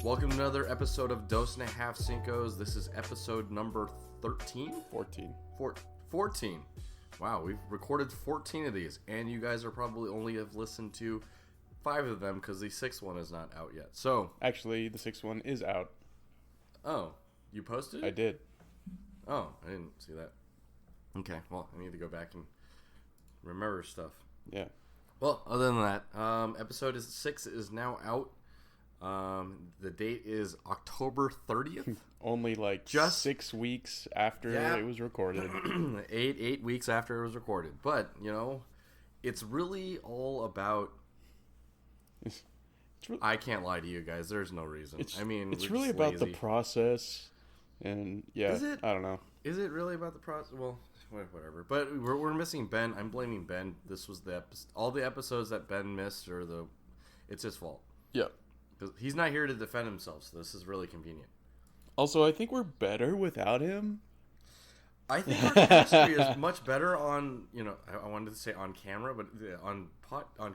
Welcome to another episode of Dose and a Half Cincos. This is episode number 13? 14. 14. Wow, we've recorded 14 of these, and you guys are probably only have listened to 5 of them because the 6th one is not out yet. So, actually, the 6th one is out. Oh, you posted it? I did. Oh, I didn't see that. Okay, well, I need to go back and remember stuff. Yeah. Well, other than that, episode 6 is now out. The date is October 30th. Only like just 6 weeks after it was recorded. 8 weeks after it was recorded. But, you know, it's really all about... I can't lie to you guys. There's no reason. It's really about the process. And, yeah, is it? I don't know. Is it really about the process? Well, whatever. But we're missing Ben. I'm blaming Ben. This was all the episodes that Ben missed it's his fault. Yeah. Because he's not here to defend himself, so this is really convenient. Also, I think we're better without him. I think our chemistry is much better on, I wanted to say on camera, but on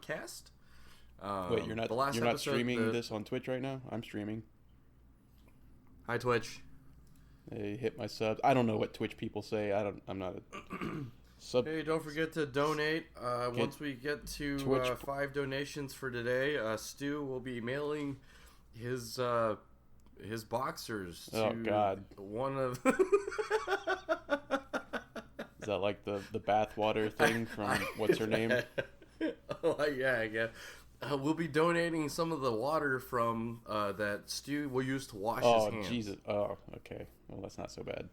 cast. Wait, you're not streaming this on Twitch right now? I'm streaming. Hi, Twitch. Hey, hit my subs. I don't know what Twitch people say. I'm not a sub. Hey, don't forget to donate. Once we get to 5 donations for today, Stu will be mailing his boxers to one of... Is that like the bathwater thing from what's her name? Oh, yeah, I guess. We'll be donating some of the water from that Stu will use to wash his hands. Oh, Jesus. Oh, okay. Well, that's not so bad.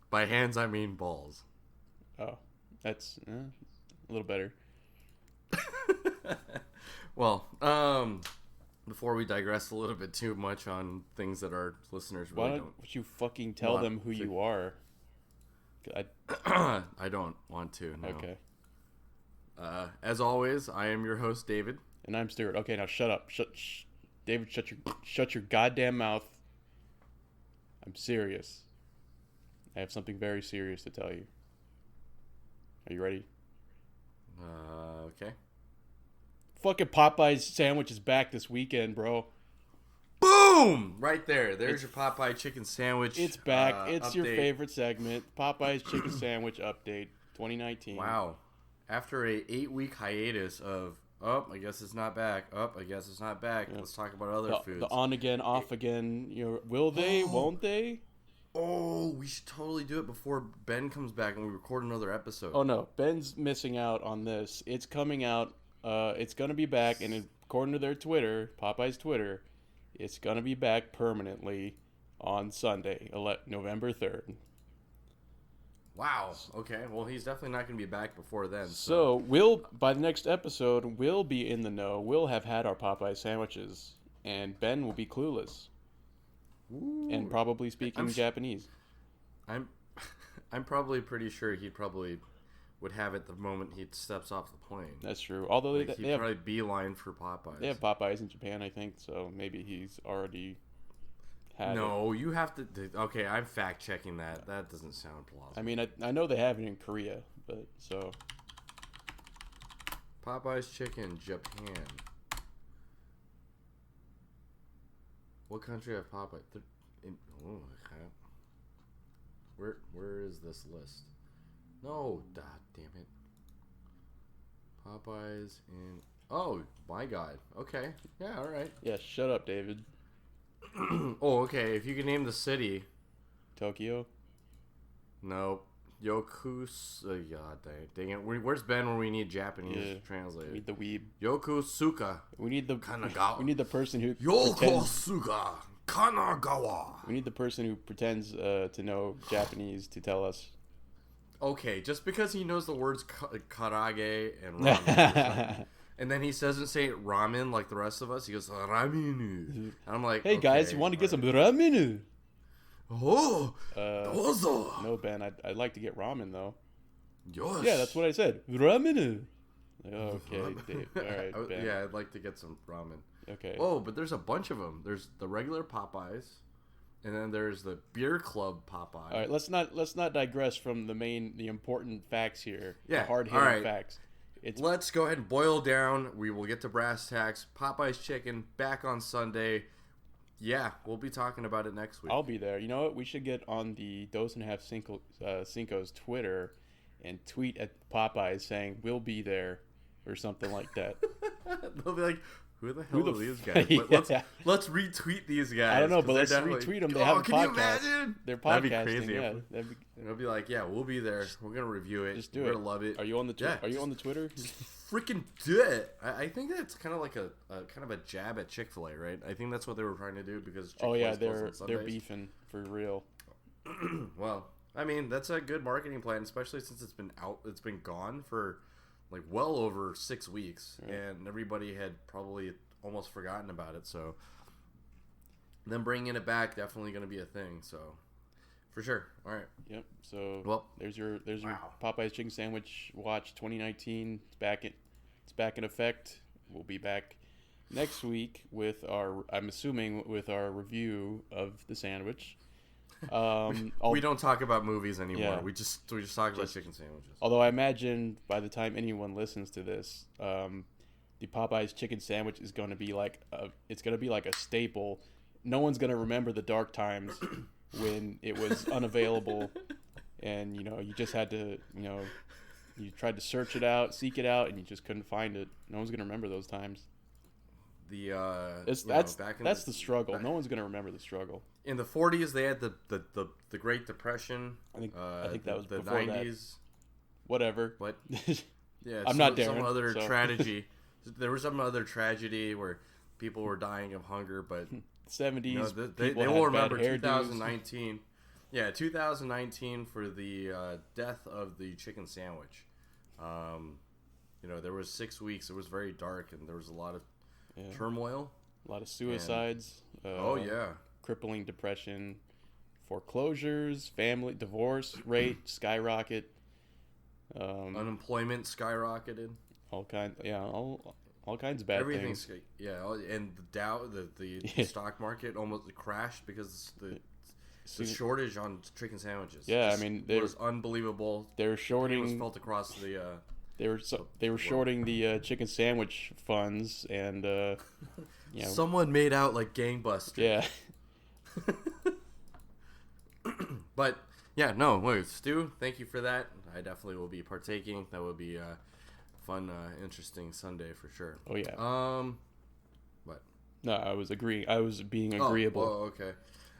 By hands, I mean balls. Oh, that's a little better. Well, before we digress a little bit too much on things that our listeners really don't... Why don't you fucking tell them who you are? I don't want to, no. Okay. As always, I am your host, David. And I'm Stuart. Okay, now shut up. David, shut your goddamn mouth. I'm serious. I have something very serious to tell you. Are you ready? Okay. Fucking Popeye's sandwich is back this weekend, bro. Boom! Right there. There's your Popeye chicken sandwich. It's back. It's update. Your favorite segment. Popeye's chicken sandwich update 2019. Wow. After a 8-week hiatus of, I guess it's not back. I guess it's not back. Yeah. Let's talk about other foods. The on again, off again. Will they? Won't they? Oh, we should totally do it before Ben comes back and we record another episode. Oh, no. Ben's missing out on this. It's coming out. It's going to be back. And according to their Twitter, Popeye's Twitter, it's going to be back permanently on Sunday, November 3rd. Wow. Okay. Well, he's definitely not going to be back before then. So by the next episode, we'll be in the know. We'll have had our Popeye sandwiches. And Ben will be clueless. Ooh. And probably speaking Japanese. I'm probably pretty sure he probably would have it the moment he steps off the plane. That's true. Although he'd probably beeline for Popeyes. They have Popeyes in Japan, I think. So maybe he's already had it. You have to... Okay, I'm fact checking that. That doesn't sound plausible. I mean, I know they have it in Korea, but so... Popeyes chicken, Japan. What country have Popeye? Where is this list? No, damn it. Popeyes in... Oh, my God. Okay. Yeah, all right. Yeah, shut up, David. Oh, okay. If you can name the city. Tokyo? No. Yokosuka. God dang it. Where's Ben when we need Japanese translator? We need the weeb. Yokosuka. We need the Kanagawa. We need the person who Yokosuka Kanagawa. We need the person who pretends to know Japanese to tell us. Okay, just because he knows the words karage and ramen. And then he doesn't say ramen like the rest of us. He goes, ramenu. And I'm like, hey, guys, you want to get some ramenu? Oh, dozo. No, Ben, I'd like to get ramen, though. Yosh. Yeah, that's what I said. Ramenu. Okay, Dave. All right, Ben. Yeah, I'd like to get some ramen. Okay. Oh, but there's a bunch of them. There's the regular Popeyes, and then there's the Beer Club Popeye. All right, let's not digress from the important facts here. Yeah, the hard-hitting facts. let's go ahead and boil down. We will get to brass tacks. Popeye's Chicken back on Sunday. Yeah, we'll be talking about it next week. I'll be there. You know what? We should get on the Dos and a Half Cinco's Twitter and tweet at Popeyes saying we'll be there or something like that. They'll be like, who the hell are these guys? Yeah. Let's retweet these guys. I don't know, but let's retweet them. They have a podcast. You imagine? They're podcasting. That'd be crazy. Yeah. It'll be like, yeah, we'll be there. We're gonna review it. Just do We're it. gonna love it. Are you on the Are you on the Twitter? Freaking do it. I think that's kind of like a kind of a jab at Chick-fil-A, right? I think that's what they were trying to do because Chick-fil-A's they're beefing for real. Well, I mean, that's a good marketing plan, especially since it's been gone for like well over 6 weeks, and everybody had probably almost forgotten about it. So them bringing it back definitely going to be a thing. So for sure. All right. Yep. So there's your Popeye's Chicken Sandwich Watch 2019. It's back in effect. We'll be back next week with our review of the sandwich. We don't talk about movies anymore. Yeah, we just talk about chicken sandwiches. Although I imagine by the time anyone listens to this, the Popeye's Chicken Sandwich is going to be like a staple. No one's going to remember the dark times when it was unavailable, and you just had to you tried to search it out, seek it out, and you just couldn't find it. No one's going to remember those times. That's the struggle. No one's going to remember the struggle. In the 40s, they had the Great Depression. I think that was the before 90s. That. Whatever. What? Yeah, I'm not Darren. Some other tragedy. There was some other tragedy where people were dying of hunger, but 70s. They will remember 2019. Yeah, 2019 for the death of the chicken sandwich. There was 6 weeks. It was very dark, and there was a lot of turmoil. A lot of suicides. Crippling depression, foreclosures, family divorce rate skyrocket. Unemployment skyrocketed. All kinds of bad things. And the Dow, the stock market almost crashed because the shortage on chicken sandwiches. Yeah, I mean, it was unbelievable. They were shorting. It was felt across the. They were shorting the chicken sandwich funds, and someone made out like gangbusters. Yeah. But Stu, thank you for that. I definitely will be partaking. That will be a fun, interesting Sunday for sure. Oh yeah. What? No, I was agreeing. I was being agreeable. Oh, okay.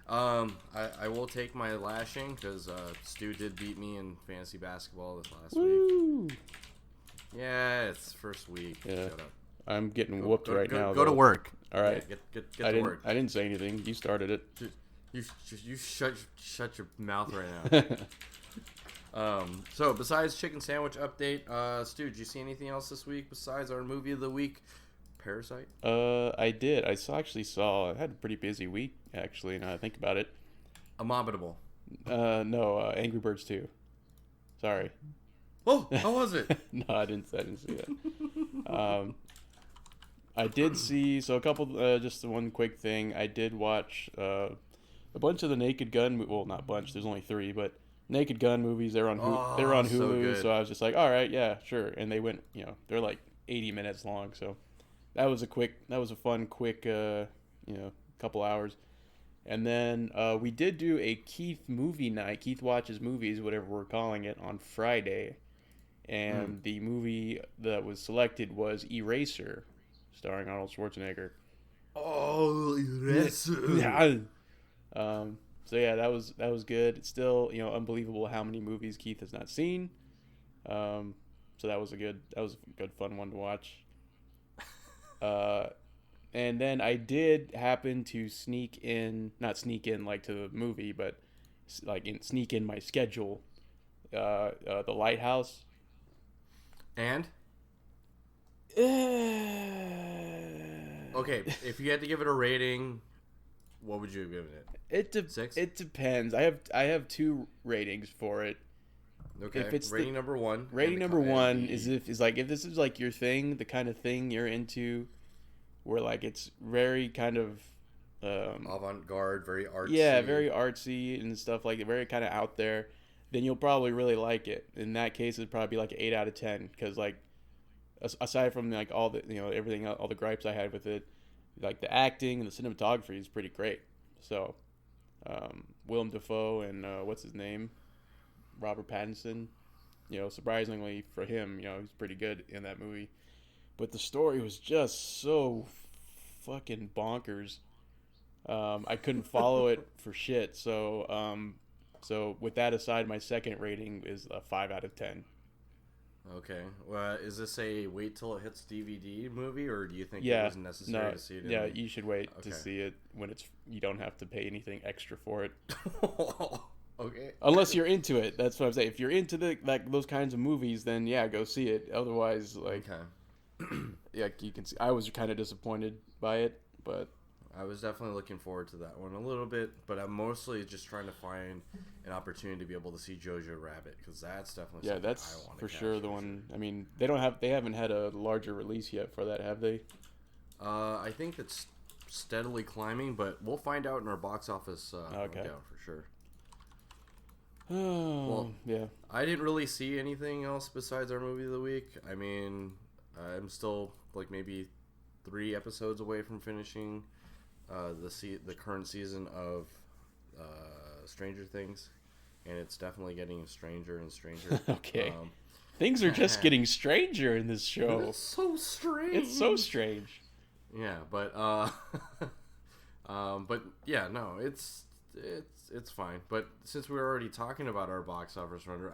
I will take my lashing because Stu did beat me in fantasy basketball this last week. Yeah, it's first week. Yeah. Shut up. I'm getting whooped right now. Go to work. All right. Yeah, get to work. I didn't say anything. You started it. You shut your mouth right now. So besides chicken sandwich update, Stu, did you see anything else this week besides our movie of the week, Parasite? I did. I had a pretty busy week actually. Now I think about it. Abominable. No, Angry Birds 2. Sorry. Oh, how was it? No, I didn't see that. I did see a couple. Just one quick thing. I did watch a bunch of the Naked Gun. Well, not bunch. There's only 3, but Naked Gun movies. They're on Hulu. So I was just like, all right, yeah, sure. And they went. They're like 80 minutes long. So that was a fun, quick, couple hours. And then we did do a Keith movie night. Keith watches movies, whatever we're calling it, on Friday. And the movie that was selected was Eraser, starring Arnold Schwarzenegger. Oh, Eraser! Yeah. So yeah, that was good. It's still unbelievable how many movies Keith has not seen. So that was a good fun one to watch. And then I did happen to not sneak in like to the movie, but sneak in my schedule. The Lighthouse. And? Okay, if you had to give it a rating, what would you have given it? 6? It depends. I have 2 ratings for it. Okay. If it's rating number 1. Rating number 1 is if this is like your thing, the kind of thing you're into, where like it's very kind of avant-garde, very artsy. Yeah, very artsy and stuff like very kind of out there. Then you'll probably really like it. In that case, it'd probably be like an 8 out of 10 because like aside from like all the everything, all the gripes I had with it, like the acting and the cinematography is pretty great. So Willem Dafoe and what's his name, Robert Pattinson. Surprisingly for him, he's pretty good in that movie. But the story was just so fucking bonkers. I couldn't follow it for shit. So with that aside, my second rating is a 5 out of 10. Okay. Well, is this a wait till it hits DVD movie, or do you think it was necessary to see it? Yeah, you should wait to see it when you don't have to pay anything extra for it. Okay. Unless you're into it, that's what I'm saying. If you're into those kinds of movies, then yeah, go see it. Otherwise, yeah, you can see. I was kind of disappointed by it, but I was definitely looking forward to that one a little bit, but I'm mostly just trying to find an opportunity to be able to see Jojo Rabbit, because that's definitely something that's I want for sure the one. I mean, they haven't had a larger release yet for that, have they? I think it's steadily climbing, but we'll find out in our box office countdown for sure. Oh, well, yeah. I didn't really see anything else besides our movie of the week. I mean, I'm still like maybe 3 episodes away from finishing the current season of Stranger Things, and it's definitely getting stranger and stranger. Okay. Things are just getting stranger in this show. It's so strange. It's so strange. Yeah, but but yeah, no, it's fine. But since we're already talking about our box office runner,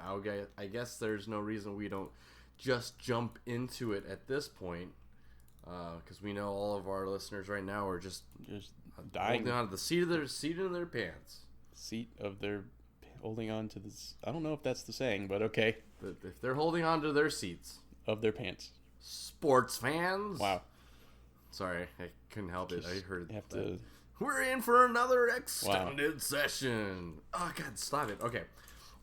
I guess there's no reason we don't just jump into it at this point, because we know all of our listeners right now are just dying, holding on to the seat of their pants. Holding on to this. I don't know if that's the saying, but okay. If they're holding on to their seats of their pants, sports fans. Wow. Sorry, I couldn't help it. I heard that. We're in for another extended session. Oh, God, stop it. Okay.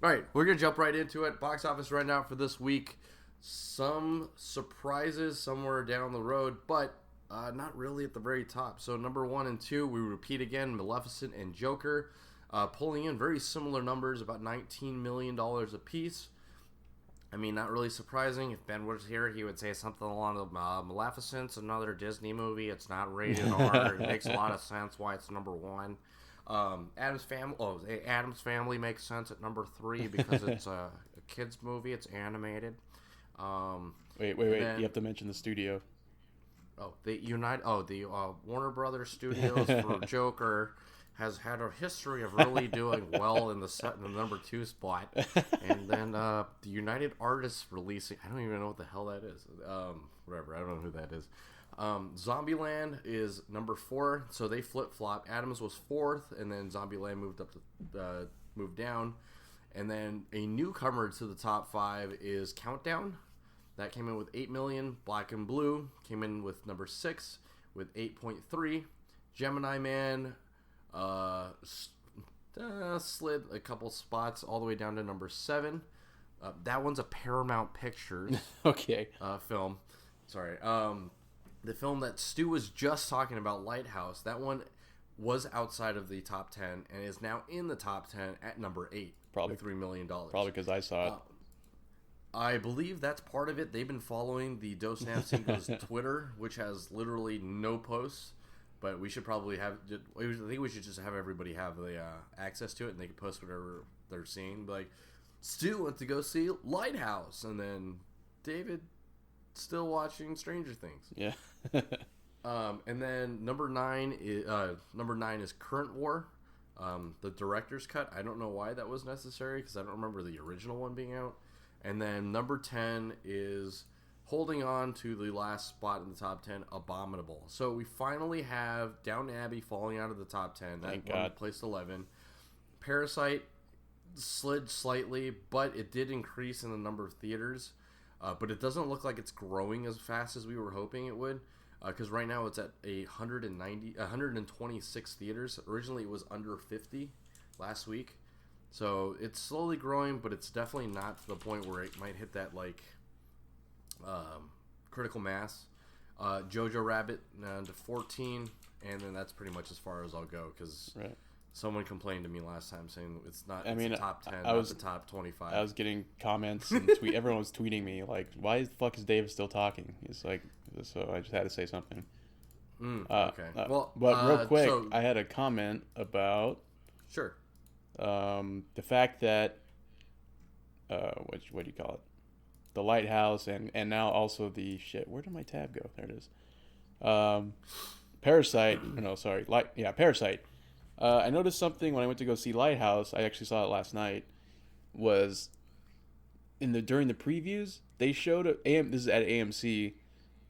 All right, we're going to jump right into it. Box office rundown for this week. Some surprises somewhere down the road, but not really at the very top. So number 1 and 2, we repeat again, Maleficent and Joker, pulling in very similar numbers, about $19 million a piece. I mean, not really surprising. If Ben was here, he would say something along the Maleficent's another Disney movie. It's not rated R. It makes a lot of sense why it's number 1. Addams Family makes sense at number 3 because it's a kids movie. It's animated. Wait. You have to mention the studio. Oh, the Warner Brothers Studios for Joker has had a history of really doing well in the number 2 spot, and then the United Artists releasing. I don't even know what the hell that is. Whatever, I don't know who that is. Zombieland is number 4, so they flip flop. Adams was 4th, and then Zombieland moved down, and then a newcomer to the top 5 is Countdown. That came in with 8 million. Black and Blue came in with number 6 with 8.3. Gemini Man slid a couple spots all the way down to number 7. That one's a Paramount Pictures okay film. Sorry. The film that Stu was just talking about, Lighthouse, that one was outside of the top 10 and is now in the top 10 at number 8. Probably with $3 million. Probably because I saw it. I believe that's part of it. They've been following the Dos Nancingos Twitter, which has literally no posts. But we should probably have. I think we should just have everybody have the access to it, and they can post whatever they're seeing. Like, Stu went to go see Lighthouse, and then David still watching Stranger Things. Yeah. And then number 9 is Current War, the director's cut. I don't know why that was necessary because I don't remember the original one being out. And then number 10 is holding on to the last spot in the top 10, Abominable. So we finally have Downton Abbey falling out of the top 10. Thank That one God. placed 11. Parasite slid slightly, but it did increase in the number of theaters. But it doesn't look like it's growing as fast as we were hoping it would. Because right now it's at 126 theaters. Originally it was under 50 last week. So it's slowly growing, but it's definitely not to the point where it might hit that critical mass. Jojo Rabbit to 14, and then that's pretty much as far as I'll go because Someone complained to me last time saying it's not. I mean, the top 10, I was not the top 25. I was getting comments and everyone was tweeting me like, "Why the fuck is David still talking?" It's like, so I just had to say something. Okay. Well, but real quick, so, I had a comment about sure. the fact that what do you call it? The lighthouse and now also the shit. Where did my tab go? There it is. Parasite. No, sorry. Parasite. I noticed something when I went to go see Lighthouse. I actually saw it last night. Was during the previews they showed this is at AMC.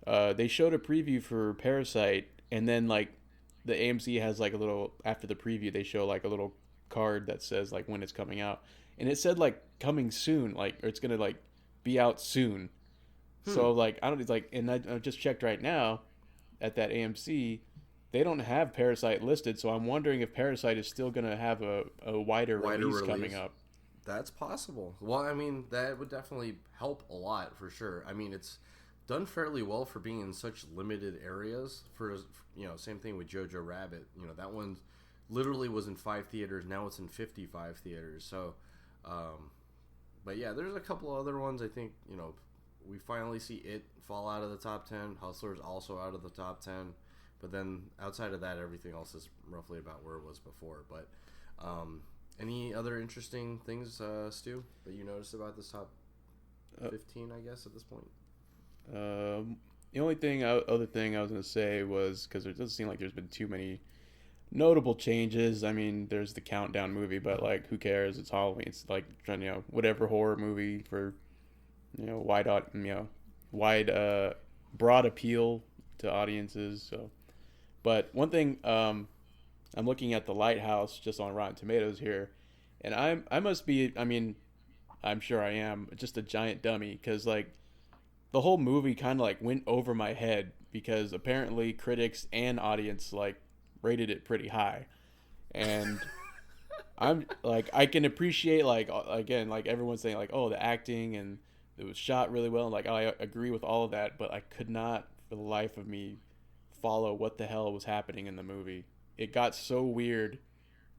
They showed a preview for Parasite, and then like the AMC has like a little after the preview they show like a little card that says like when it's coming out, and it said like coming soon, like or it's gonna like be out soon. So like I don't like, and I just checked right now at that AMC. They don't have Parasite listed, so I'm wondering if Parasite is still going to have a wider release coming up. That's possible. Well, I mean, that would definitely help a lot for sure. I mean, it's done fairly well for being in such limited areas. Same thing with Jojo Rabbit. That one literally was in 5 theaters. Now it's in 55 theaters. So, but yeah, there's a couple other ones. I think, we finally see it fall out of the top 10. Hustlers also out of the top 10. But then outside of that, everything else is roughly about where it was before. But any other interesting things, Stu, that you noticed about this top 15, I guess, at this point? The only other thing I was going to say was, because it doesn't seem like there's been too many notable changes. I mean, there's the Countdown movie, but, like, who cares? It's Halloween. It's like, whatever horror movie for, broad appeal to audiences, so... But one thing, I'm looking at the Lighthouse just on Rotten Tomatoes here, and I must be, I mean, I'm sure I am, just a giant dummy, because, like, the whole movie kind of, like, went over my head, because apparently critics and audience, like, rated it pretty high. And I'm, like, I can appreciate, like, again, like, everyone's saying, like, oh, the acting, and it was shot really well, and, like, I agree with all of that, but I could not, for the life of me, follow what the hell was happening in the movie. It got so weird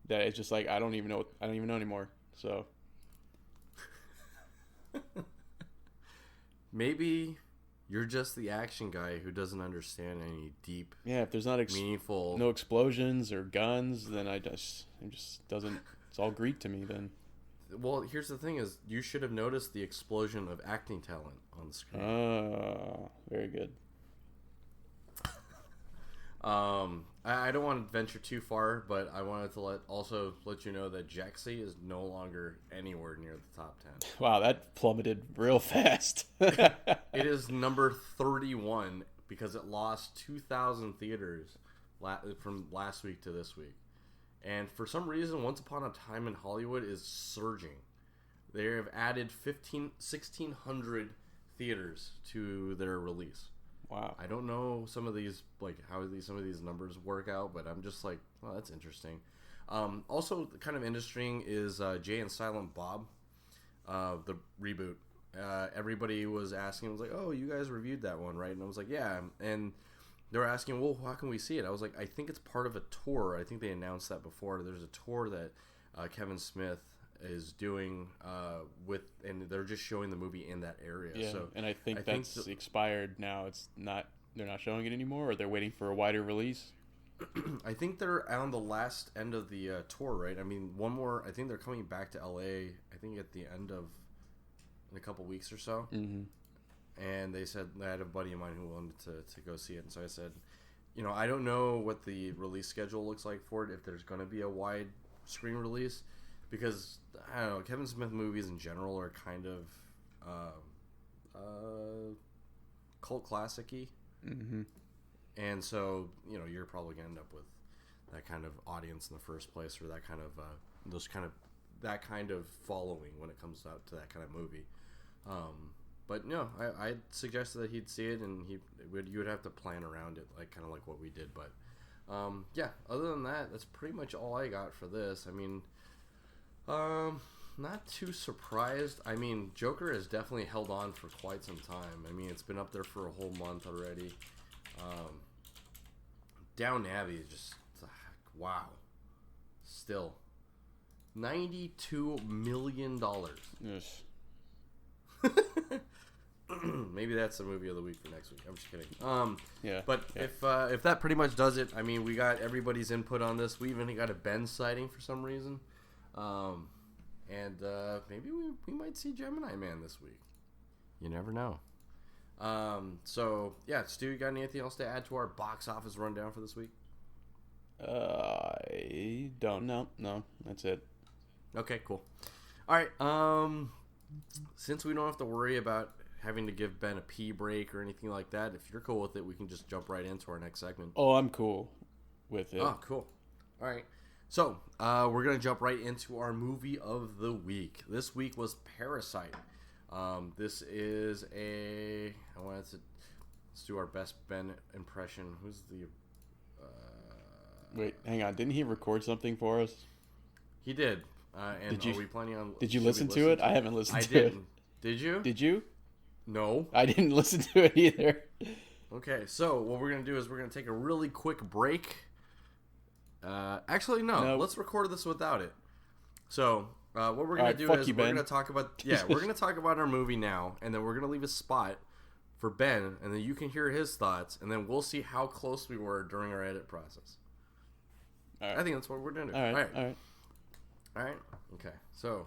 that it's just like I don't even know anymore. So maybe you're just the action guy who doesn't understand any deep. Yeah, if there's not meaningful, no explosions or guns, then it just doesn't. It's all Greek to me then. Well, here's the thing: is you should have noticed the explosion of acting talent on the screen. Very good. I don't want to venture too far, but I wanted to let you know that Jaxie is no longer anywhere near the top 10. Wow, that plummeted real fast. It is number 31 because it lost 2,000 theaters from last week to this week. And for some reason, Once Upon a Time in Hollywood is surging. They have added 1,600 theaters to their release. Wow. I don't know some of these, like, how some of these numbers work out, but I'm just like, well, that's interesting. Also, kind of interesting is Jay and Silent Bob, the reboot. Everybody was asking, was like, oh, you guys reviewed that one, right? And I was like, yeah. And they were asking, well, how can we see it? I was like, I think it's part of a tour. I think they announced that before. There's a tour that Kevin Smith is doing and they're just showing the movie in that area. Yeah, so and I think that's expired now. They're not showing it anymore, or they're waiting for a wider release. I think they're on the last end of the tour, right? I mean, one more. I think they're coming back to LA. I think at the end of in a couple weeks or so. Mm-hmm. And they said I had a buddy of mine who wanted to go see it, and so I said, I don't know what the release schedule looks like for it. If there's going to be a wide screen release. Because, I don't know, Kevin Smith movies in general are kind of cult classic-y. Mm-hmm. And so, you're probably going to end up with that kind of audience in the first place, or that kind of following when it comes out to that kind of movie. But no, I suggested that he'd see it, and you would have to plan around it, like kind of like what we did. But yeah, other than that, that's pretty much all I got for this. I mean, not too surprised. I mean, Joker has definitely held on for quite some time. I mean, it's been up there for a whole month already. Down Abbey is just wow, Still. $92 million. Yes. Maybe that's the movie of the week for next week. I'm just kidding. Yeah. But yeah. If that pretty much does it, I mean, we got everybody's input on this. We even got a Ben sighting for some reason. And maybe we might see Gemini Man this week. You never know. So, yeah, Stu, you got anything else to add to our box office rundown for this week? I don't know. No, that's it. Okay, cool. All right. Since we don't have to worry about having to give Ben a pee break or anything like that, if you're cool with it, we can just jump right into our next segment. Oh, I'm cool with it. Oh, cool. All right. So, we're going to jump right into our movie of the week. This week was Parasite. This is let's do our best Ben impression. Who's the... Wait, hang on. Didn't he record something for us? He did. And are we planning on... Did you listen to it? I haven't listened to it. I didn't. Did you? Did you? No. I didn't listen to it either. Okay, so what we're going to do is we're going to take a really quick break. Actually, no. Nope. Let's record this without it. So, what we're going to do is we're going to talk about... Yeah, we're going to talk about our movie now, and then we're going to leave a spot for Ben, and then you can hear his thoughts, and then we'll see how close we were during our edit process. All right. I think that's what we're doing. All right. Okay. So,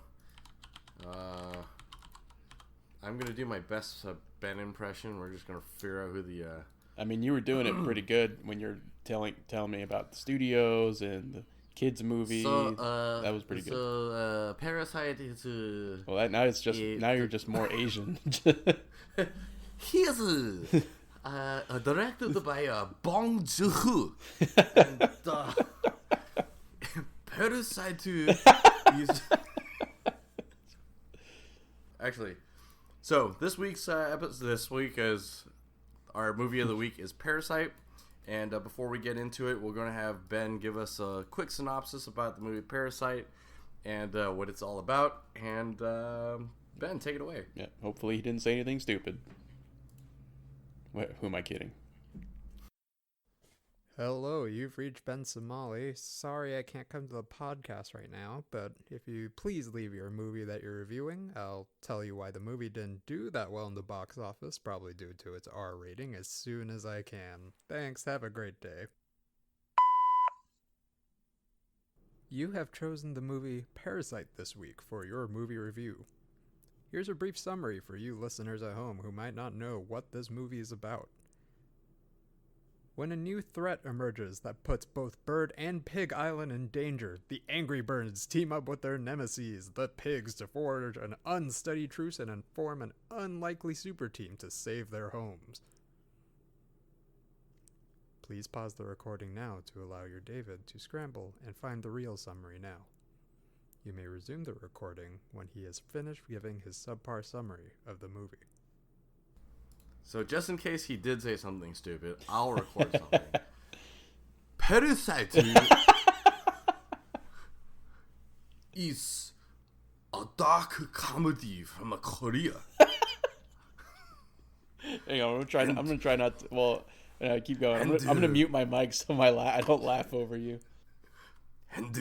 I'm gonna do my best Ben impression. We're just gonna figure out who the. I mean, you were doing it pretty good when you're telling me about the studios and the kids' movies. So, that was pretty good. So, Parasite is. Well, now you're just more Asian. He's directed by Bong Joon-ho. And, Parasite is actually. So this week's episode, is our movie of the week is Parasite, and before we get into it, we're going to have Ben give us a quick synopsis about the movie Parasite and what it's all about. And Ben, take it away. Yeah. Hopefully, he didn't say anything stupid. Wait, who am I kidding? Hello, you've reached Ben Sumali. Sorry I can't come to the podcast right now, but if you please leave your movie that you're reviewing, I'll tell you why the movie didn't do that well in the box office, probably due to its R rating, as soon as I can. Thanks, have a great day. You have chosen the movie Parasite this week for your movie review. Here's a brief summary for you listeners at home who might not know what this movie is about. When a new threat emerges that puts both Bird and Pig Island in danger, the Angry Birds team up with their nemesis, the Pigs, to forge an unsteady truce and form an unlikely super team to save their homes. Please pause the recording now to allow your David to scramble and find the real summary now. You may resume the recording when he has finished giving his subpar summary of the movie. So just in case he did say something stupid, I'll record something. Parasite is a dark comedy from Korea. Hang on, I'm gonna try not to. Well, keep going. I'm gonna mute my mic so I don't laugh over you. And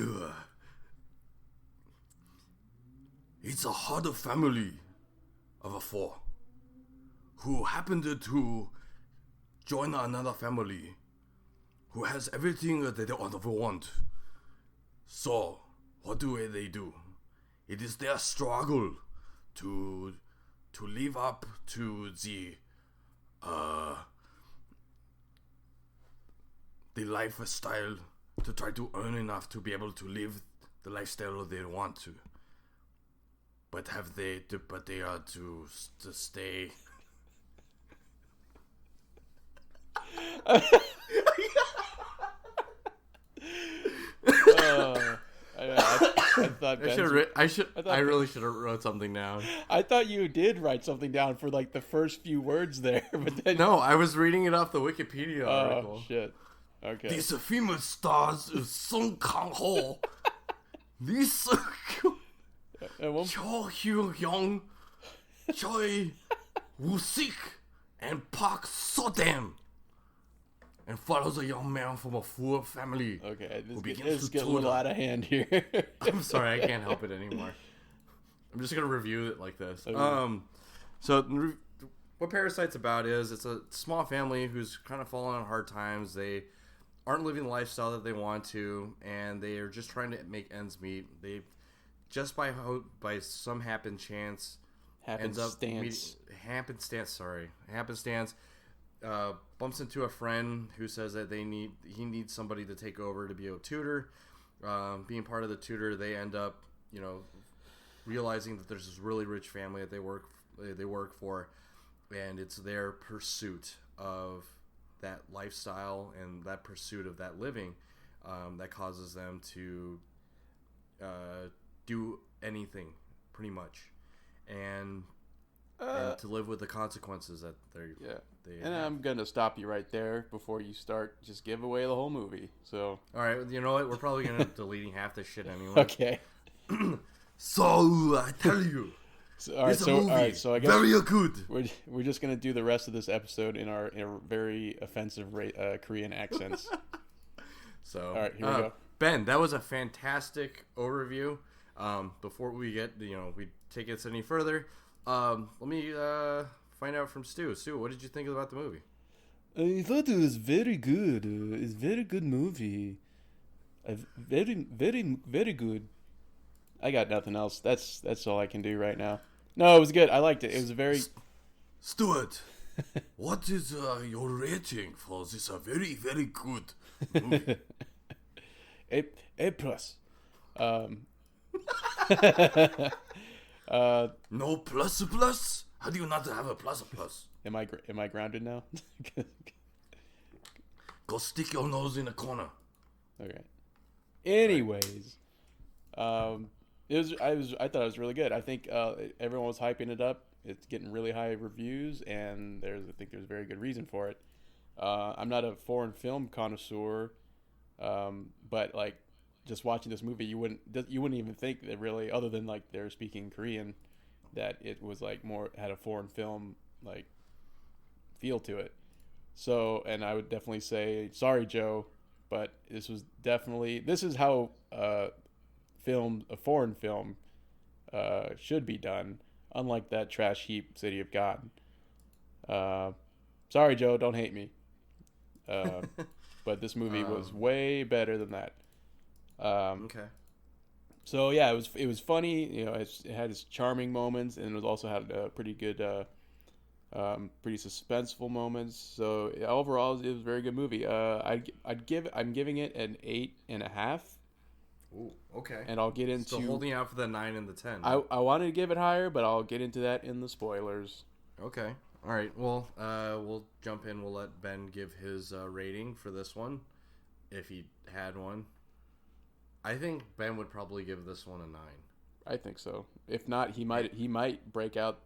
it's a hard family of 4. Who happened to join another family who has everything that they want. So, what do they do? It is their struggle to live up to the lifestyle, to try to earn enough to be able to live the lifestyle they want to. But they are to stay. I thought I really should have wrote something down. I thought you did write something down for like the first few words there, but then no, I was reading it off the Wikipedia article. Oh shit! Okay. This female stars Song Kang-ho, this Cho Hyun-young, Choi Woo-sik, and Park So-dam. and follows a young man from a poor family. Okay, who this begins is to getting a little tutor. out of hand here. I'm sorry, I can't help it anymore. I'm just gonna review it like this. Okay. So what Parasite's about is it's a small family who's kind of falling on hard times. They aren't living the lifestyle that they want to, and they are just trying to make ends meet. They just by some happenstance ends up happenstance bumps into a friend who says that he needs somebody to take over to be a tutor. Being part of the tutor, they end up realizing that there's this really rich family that they work for, and it's their pursuit of that lifestyle and that pursuit of that living that causes them to do anything pretty much, and to live with the consequences that they And have. I'm gonna stop you right there before you start. Just give away the whole movie. So All right, you know what? We're probably gonna deleting half this shit anyway. okay. So I tell you, All right. So I guess very good. we're just gonna do the rest of this episode in our very offensive Korean accents. So All right, here we go. Ben, that was a fantastic overview. Before we we take it any further, let me find out from Stu. Stu, what did you think about the movie? I thought it was very good. It's a very good movie. Very, very, very good. I got nothing else. That's all I can do right now. No, it was good. I liked it. It was a very... Stuart, what is your rating for this very, very good movie? A plus. No plus? How do you not have a plus? Am I grounded now? Go stick your nose in a corner. Okay. Anyways, I thought it was really good. I think everyone was hyping it up. It's getting really high reviews, and I think there's a very good reason for it. I'm not a foreign film connoisseur, but like just watching this movie, you wouldn't even think that really, other than like they're speaking Korean, that it was like had a foreign film like feel to it. So, and I would definitely say, sorry, Joe, but this is how a foreign film should be done, unlike that trash heap City of God. Sorry, Joe, don't hate me. But this movie was way better than that. Okay. So yeah, it was funny. It had its charming moments, and it also had pretty good, pretty suspenseful moments. So overall, it was a very good movie. I'm giving it an 8.5. Ooh, okay. And I'll get into still holding out for the 9 and the 10. I wanted to give it higher, but I'll get into that in the spoilers. Okay. All right. Well, we'll jump in. We'll let Ben give his rating for this one, if he had one. I think Ben would probably give this one a 9. I think so. If not, he might break out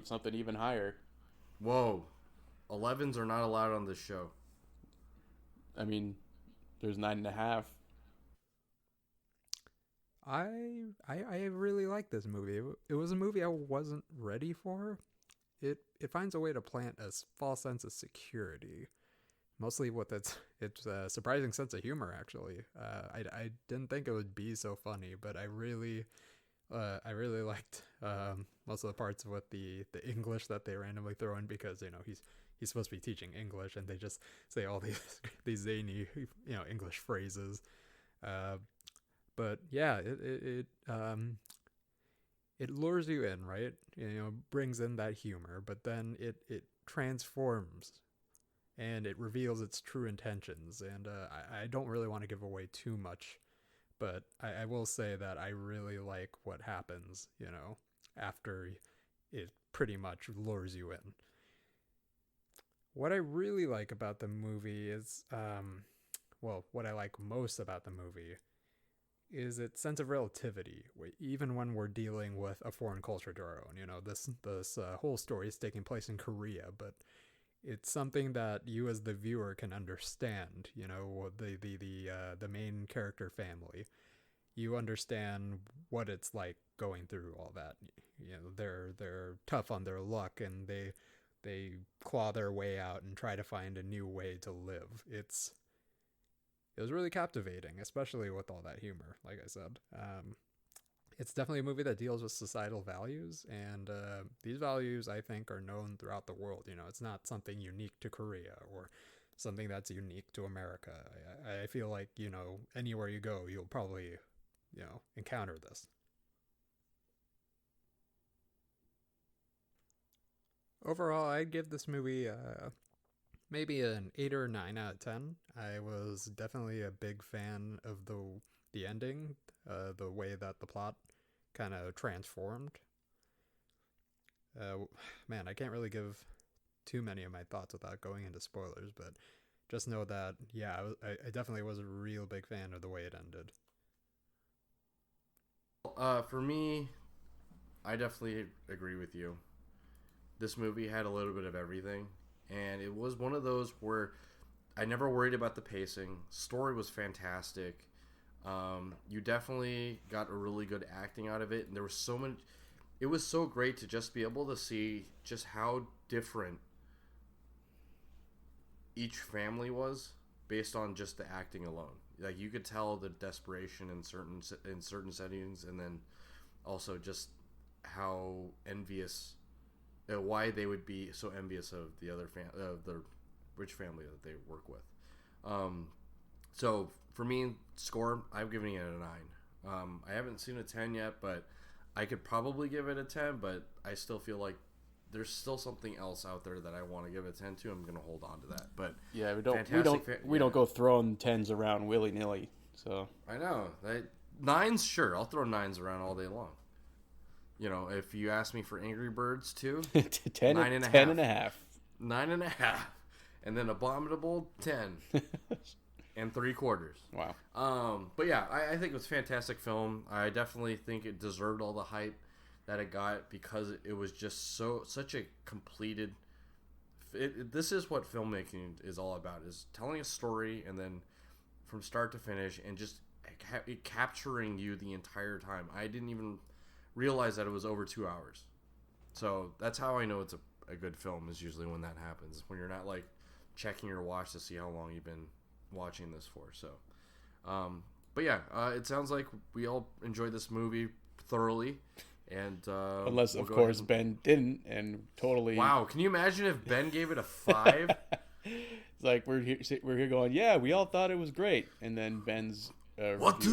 something even higher. Whoa, 11s are not allowed on this show. I mean, there's 9.5. I really like this movie. It was a movie I wasn't ready for. It finds a way to plant a false sense of security, mostly with its surprising sense of humor. Actually, I didn't think it would be so funny, but I really liked most of the parts with the English that they randomly throw in, because he's supposed to be teaching English, and they just say all these zany English phrases. But yeah, it lures you in, right? Brings in that humor, but then it transforms, and it reveals its true intentions. And I don't really want to give away too much, but I will say that I really like what happens, after it pretty much lures you in. What I really like about the movie is, what I like most about the movie is its sense of relativity, even when we're dealing with a foreign culture to our own. This whole story is taking place in Korea, but it's something that you as the viewer can understand. The main character family, you understand what it's like going through all that. They're tough on their luck, and they they claw their way out and try to find a new way to live. It was really captivating, especially with all that humor, like I said. It's definitely a movie that deals with societal values, and these values, I think, are known throughout the world. You know, it's not something unique to Korea or something that's unique to America. I feel like, you know, anywhere you go, you'll probably, you know, encounter this. Overall, I'd give this movie maybe an 8 or 9 out of 10. I was definitely a big fan of the ending, the way that the plot kind of transformed. Man, I can't really give too many of my thoughts without going into spoilers, but just know that, yeah, I definitely was a real big fan of the way it ended. For me, I definitely agree with you. This movie had a little bit of everything, and it was one of those where I never worried about the pacing. Story was fantastic. You definitely got a really good acting out of it, and there was so many. It was so great to just be able to see just how different each family was based on just the acting alone. Like, you could tell the desperation in certain settings, and then also just how envious, why they would be so envious of the other the rich family that they work with. So for me, score, I'm giving it a 9. I haven't seen a 10 yet, but I could probably give it a 10, but I still feel like there's still something else out there that I want to give a 10 to. I'm going to hold on to that. But yeah, we don't go throwing 10s around willy-nilly. So I know. 9s, sure. I'll throw 9s around all day long. You know, if you ask me for Angry Birds 2, 10 and a half. 9.5. And then Abominable, 10. And 3/4. Wow. But yeah, I think it was a fantastic film. I definitely think it deserved all the hype that it got because it was just such a completed. This is what filmmaking is all about: is telling a story and then from start to finish, and just capturing you the entire time. I didn't even realize that it was over 2 hours. So that's how I know it's a good film, is usually when that happens, when you're not like checking your watch to see how long you've been watching this for. So but yeah, it sounds like we all enjoyed this movie thoroughly, and unless of course Ben didn't, and totally. Wow, can you imagine if Ben gave it a 5? It's like we're here going, yeah, we all thought it was great, and then Ben's what?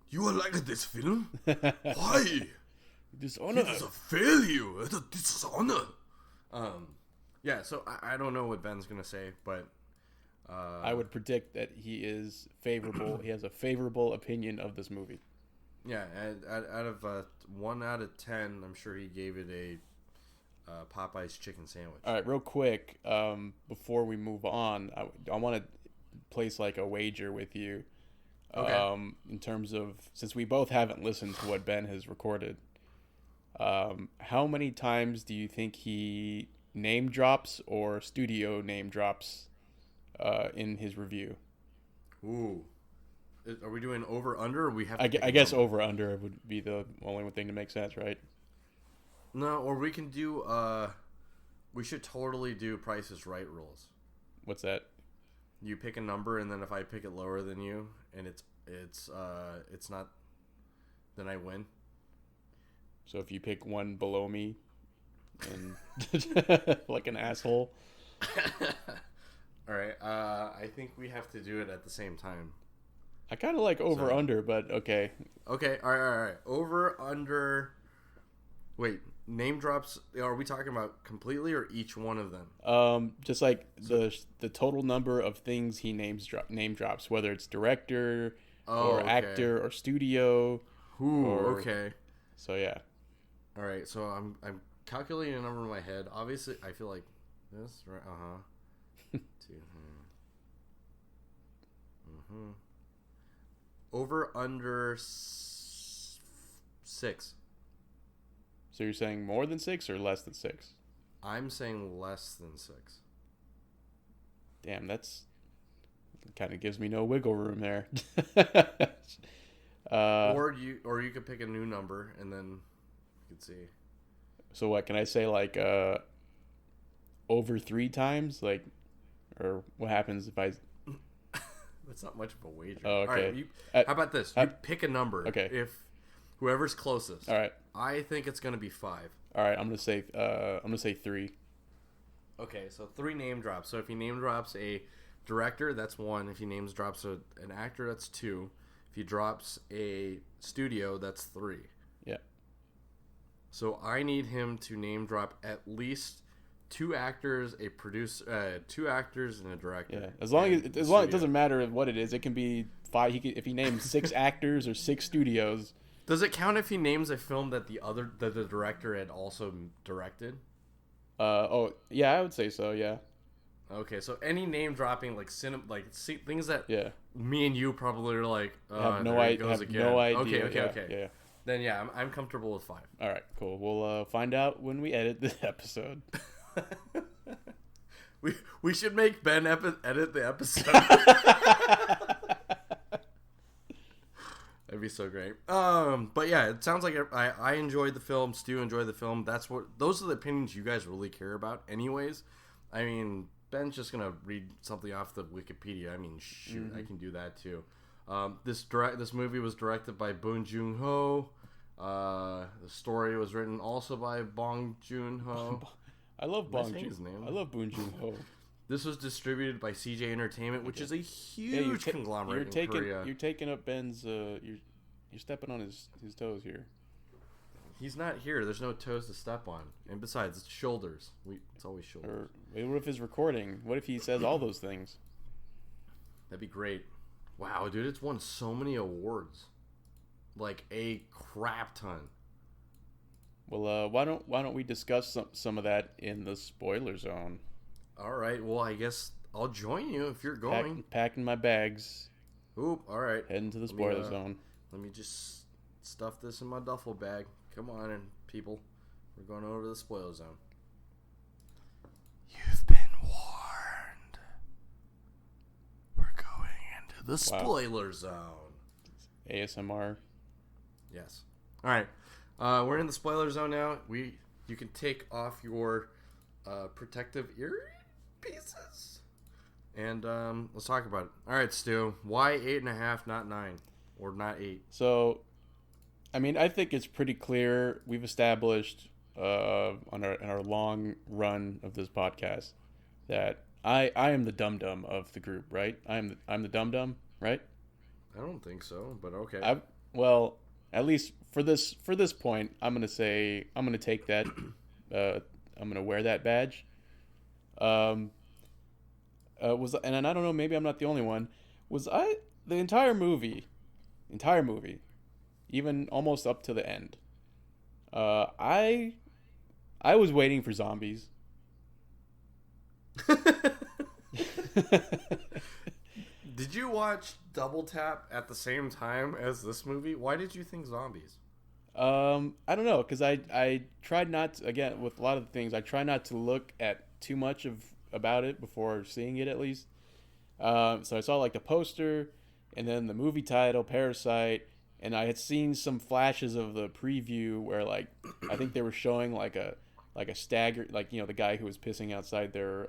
You are like this film? Why? Dishonor. It is a failure. It's a dishonor. Yeah, so I don't know what Ben's gonna say, but I would predict that he is favorable. He has a favorable opinion of this movie. Yeah, out of 1 out of 10, I'm sure he gave it a Popeye's chicken sandwich. All right, real quick, before we move on, I want to place like a wager with you. Okay. In terms of, since we both haven't listened to what Ben has recorded, how many times do you think he name drops or studio name drops in his review? Ooh. Are we doing over under, or we have I guess over under would be the only thing to make sense, right? No, or we can do we should totally do Price is Right rules. What's that? You pick a number, and then if I pick it lower than you and it's not, then I win. So if you pick one below me and like an asshole. All right, I think we have to do it at the same time. I kind of like over under, but okay. Okay, all right. Over under. Wait, name drops. Are we talking about completely or each one of them? Just like the total number of things he name drops, whether it's director or actor or studio. Ooh, okay. So yeah. All right, so I'm calculating a number in my head. Obviously, I feel like this, right? 2. Over under 6. So you're saying more than 6 or less than 6? I'm saying less than 6. Damn, that's kind of gives me no wiggle room there. Or you could pick a new number and then you could see. So what can I say? Like over 3 times, like, or what happens if I? That's not much of a wager. Oh, okay. All right, how about this? You pick a number. Okay. If whoever's closest. All right. I think it's gonna be 5. All right. I'm gonna say 3. Okay, so 3 name drops. So if he name drops a director, that's 1. If he names drops an actor, that's 2. If he drops a studio, that's 3. Yeah. So I need him to name drop at least 2 actors, a producer, 2 actors, and a director. Yeah. As long as it doesn't matter what it is. It can be 5. If he names 6 actors or 6 studios. Does it count if he names a film that the director had also directed? Oh yeah, I would say so. Yeah. Okay, so any name dropping things that Yeah. me and you probably are like, Have no there he idea. goes Have again. no idea. Okay. Yeah. Then yeah, I'm comfortable with 5. All right. Cool. We'll find out when we edit this episode. we should make Ben edit the episode. That'd be so great. But yeah, it sounds like I enjoyed the film. Stu enjoyed the film. Those are the opinions you guys really care about, anyways. I mean, Ben's just gonna read something off the Wikipedia. I mean, shoot, I can do that too. This movie was directed by Bong Joon-ho. The story was written also by Bong Joon-ho. I love Bong his name? I love Bong Joon-ho. This was distributed by CJ Entertainment, which is a huge conglomerate in Korea. You're taking up Ben's. You're stepping on his toes here. He's not here. There's no toes to step on. And besides, it's shoulders. It's always shoulders. Or what if he's recording? What if he says all those things? That'd be great. Wow, dude, it's won so many awards. Like a crap ton. Well, why don't we discuss some of that in the spoiler zone? All right. Well, I guess I'll join you if you're going. Packing my bags. Oop. All right. Heading to the spoiler zone. Let me just stuff this in my duffel bag. Come on in, people. We're going over to the spoiler zone. You've been warned. We're going into the spoiler zone. ASMR. Yes. All right. We're in the spoiler zone now. You can take off your protective earpieces, and let's talk about it. All right, Stu. Why 8.5, not 9, or not 8? So, I mean, I think it's pretty clear. We've established in our long run of this podcast that I am the dum-dum of the group, right? I'm the dum-dum, right? I don't think so, but okay. Well, at least for this point, I'm gonna take that. I'm gonna wear that badge. And I don't know, maybe I'm not the only one. Was I the entire movie, even almost up to the end? I was waiting for zombies. Did you watch Double Tap at the same time as this movie? Why did you think zombies? I don't know, because I tried not to, again, with a lot of the things, I try not to look at too much about it before seeing it, at least. So I saw like the poster and then the movie title, Parasite, and I had seen some flashes of the preview where, like, I think they were showing like a stagger, like, you know, the guy who was pissing outside their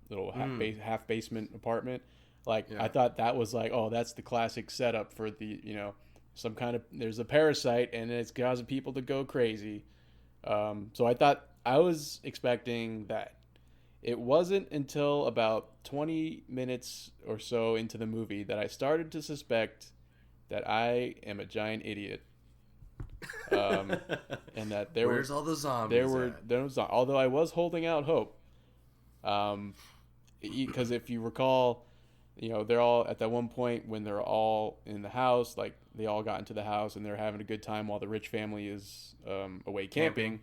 little half basement apartment. Like, yeah. I thought that was like, oh, that's the classic setup for the, you know, some kind of, there's a parasite and it's causing people to go crazy. So I was expecting that. It wasn't until about 20 minutes or so into the movie that I started to suspect that I am a giant idiot. And that where's all the zombies although I was holding out hope. Because if you recall, you know, they're all at that one point when they're all in the house, like they all got into the house and they're having a good time while the rich family is away camping.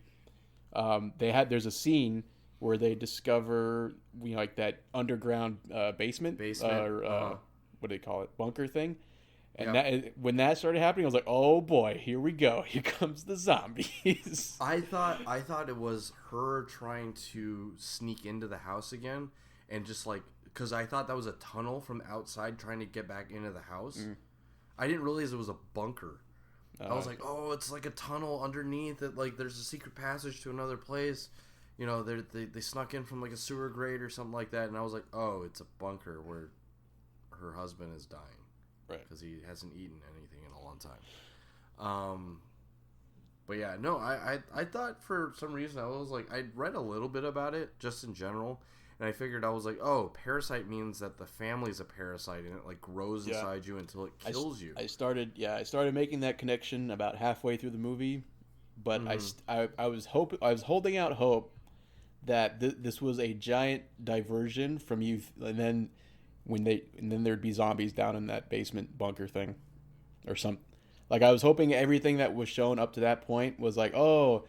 There's a scene where they discover, you know, like that underground basement. What do they call it? Bunker thing. And when that started happening, I was like, oh boy, here we go. Here comes the zombies. I thought it was her trying to sneak into the house again and just like, because I thought that was a tunnel from outside trying to get back into the house. I didn't realize it was a bunker. I was like, oh, it's like a tunnel underneath it. Like there's a secret passage to another place. you know, they snuck in from like a sewer grate or something like that, and I was like, oh, it's a bunker where her husband is dying, right? Because he hasn't eaten anything in a long time. But yeah, no, I thought for some reason I was like, I read a little bit about it just in general, and I figured I was like, oh, parasite means that the family's a parasite and it like grows inside you until it kills you. I started making that connection about halfway through the movie, but I was holding out hope that this was a giant diversion from you, and then there'd be zombies down in that basement bunker thing, or some. Like, I was hoping everything that was shown up to that point was like, oh,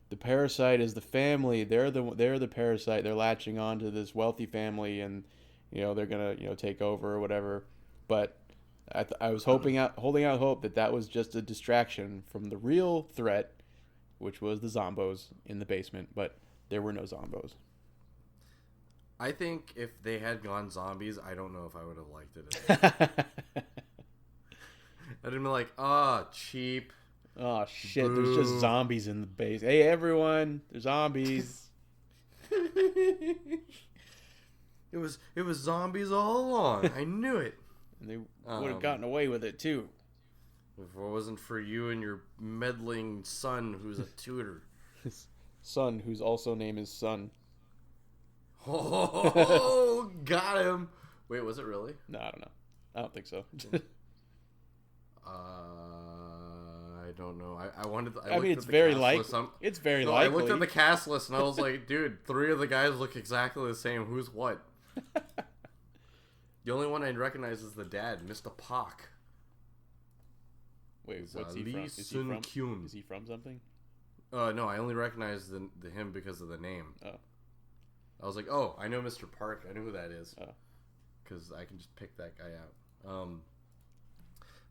the parasite is the family. They're the parasite. They're latching on to this wealthy family, and they're gonna take over or whatever. But I was holding out hope that was just a distraction from the real threat, which was the zombos in the basement. But there were no zombos. I think if they had gone zombies, I don't know if I would have liked it. I'd have been like, cheap. Oh, shit, boo. There's just zombies in the base. Hey, everyone, there's zombies. It was zombies all along. I knew it. And they would have gotten away with it, too. If it wasn't for you and your meddling son who's a tutor. His son, whose also name is Son. Oh, got him. Wait, was it really? No, I don't know. I don't think so. I don't know. I wanted. It's very likely. It's very likely. I looked at the cast list and I was like, dude, 3 of the guys look exactly the same. Who's what? The only one I recognize is the dad, Mr. Park. Wait, what's he from? Is he from something? No, I only recognize the him because of the name. Oh. I was like, oh, I know Mr. Park. I know who that is. Oh. Because I can just pick that guy out.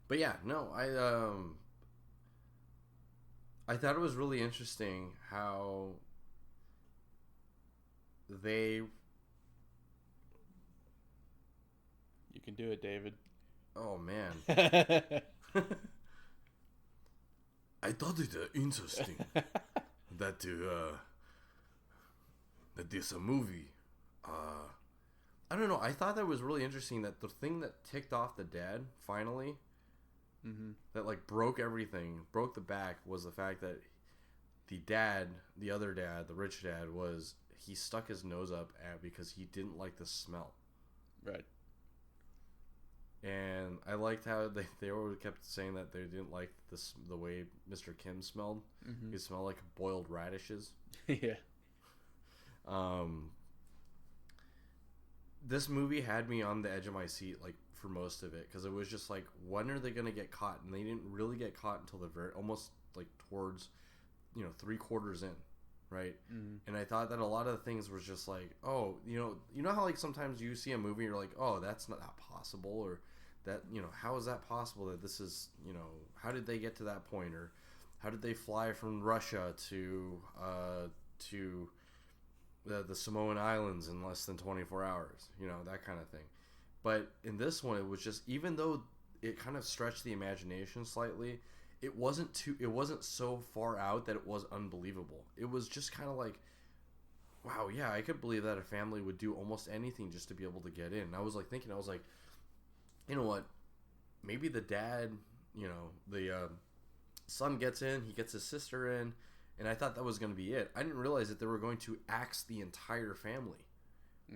But yeah, no, I thought it was really interesting how they... You can do it, David. Oh, man. I thought it interesting that there's a movie. I don't know. I thought that was really interesting that the thing that ticked off the dad finally, that like broke everything, broke the back, was the fact that the other dad, the rich dad, he stuck his nose up because he didn't like the smell. Right. And I liked how they always kept saying that they didn't like the way Mr. Kim smelled. Mm-hmm. He smelled like boiled radishes. Yeah. This movie had me on the edge of my seat, like, for most of it, because it was just like, when are they going to get caught? And they didn't really get caught until almost like towards, 3/4 in, right? Mm-hmm. And I thought that a lot of the things was just like, oh, you know how like sometimes you see a movie and you're like, oh, that's not possible, or that, how is that possible that this is, how did they get to that point, or how did they fly from Russia to the Samoan Islands in less than 24 hours, that kind of thing. But in this one, it was just, even though it kind of stretched the imagination slightly, it wasn't so far out that it was unbelievable. It was just kind of like, wow, yeah, I could believe that a family would do almost anything just to be able to get in. And I was like thinking, you know what, maybe the dad, the son gets in, he gets his sister in, and I thought that was going to be it. I didn't realize that they were going to axe the entire family,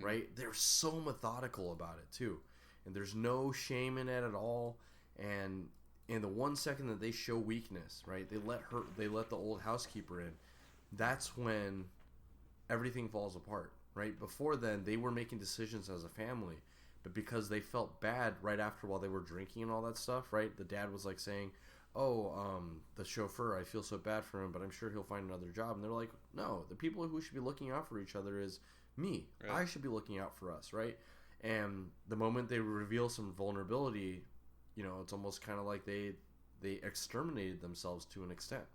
right? They're so methodical about it, too. And there's no shame in it at all. And in the 1 second that they show weakness, right, they let the old housekeeper in, that's when everything falls apart, right? Before then, they were making decisions as a family. But because they felt bad right after while they were drinking and all that stuff, right? The dad was like saying, the chauffeur, I feel so bad for him, but I'm sure he'll find another job. And they're like, no, the people who should be looking out for each other is me. Right. I should be looking out for us, right? And the moment they reveal some vulnerability, it's almost kind of like they exterminated themselves to an extent,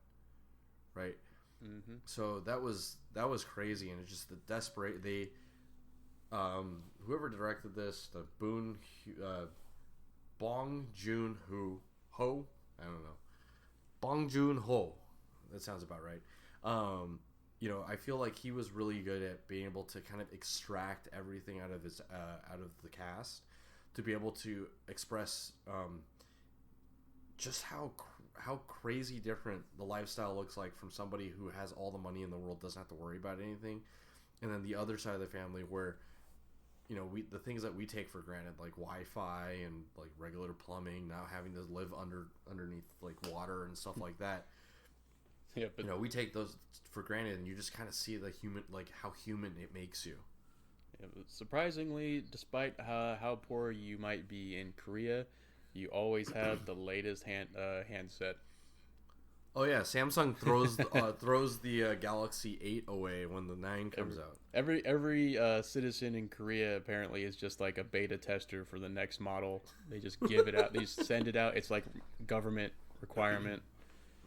right? Mm-hmm. So that was crazy, and it's just the desperate. Whoever directed this, the Bong Joon-ho, I don't know. Bong Joon-ho. That sounds about right. I feel like he was really good at being able to kind of extract everything out of out of the cast to be able to express just how crazy different the lifestyle looks like from somebody who has all the money in the world, doesn't have to worry about anything, and then the other side of the family where the things that we take for granted, like Wi-Fi and like regular plumbing, now having to live underneath like water and stuff like that. Yeah, but we take those for granted, and you just kind of see the human, like how human it makes you. yeah, but surprisingly, despite how poor you might be in Korea, you always have the latest handset. Oh yeah, Samsung throws the Galaxy 8 away when the 9 comes out. Every citizen in Korea apparently is just like a beta tester for the next model. They just give it out. They just send it out. It's like government requirement.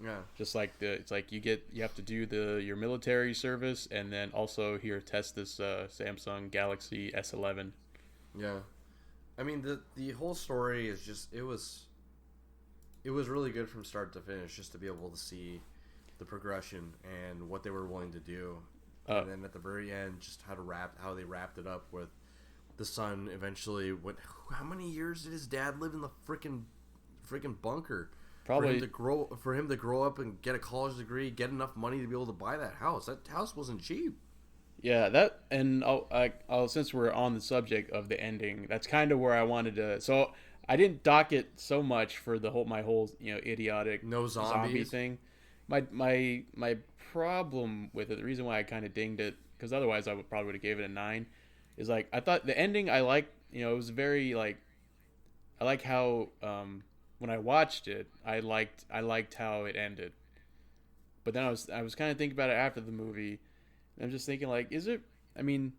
Yeah. Just like it's like you have to do your military service, and then also here test this Samsung Galaxy S11. Yeah. I mean the whole story is just it was really good from start to finish, just to be able to see the progression and what they were willing to do. And then at the very end, just how they wrapped it up with the son eventually how many years did his dad live in the freaking bunker? Probably for him to grow up and get a college degree, get enough money to be able to buy that house. That house wasn't cheap. Yeah, that, and I'll since we're on the subject of the ending, that's kind of where I wanted to. So I didn't dock it so much for my whole idiotic No zombie zombies. thing. My problem with it, the reason why I kind of dinged it, because otherwise I probably would have gave it a 9, is like I thought the ending I liked. It was very like I like how when I watched it, I liked how it ended. But then I was kind of thinking about it after the movie, and I'm just thinking like, is it? I mean,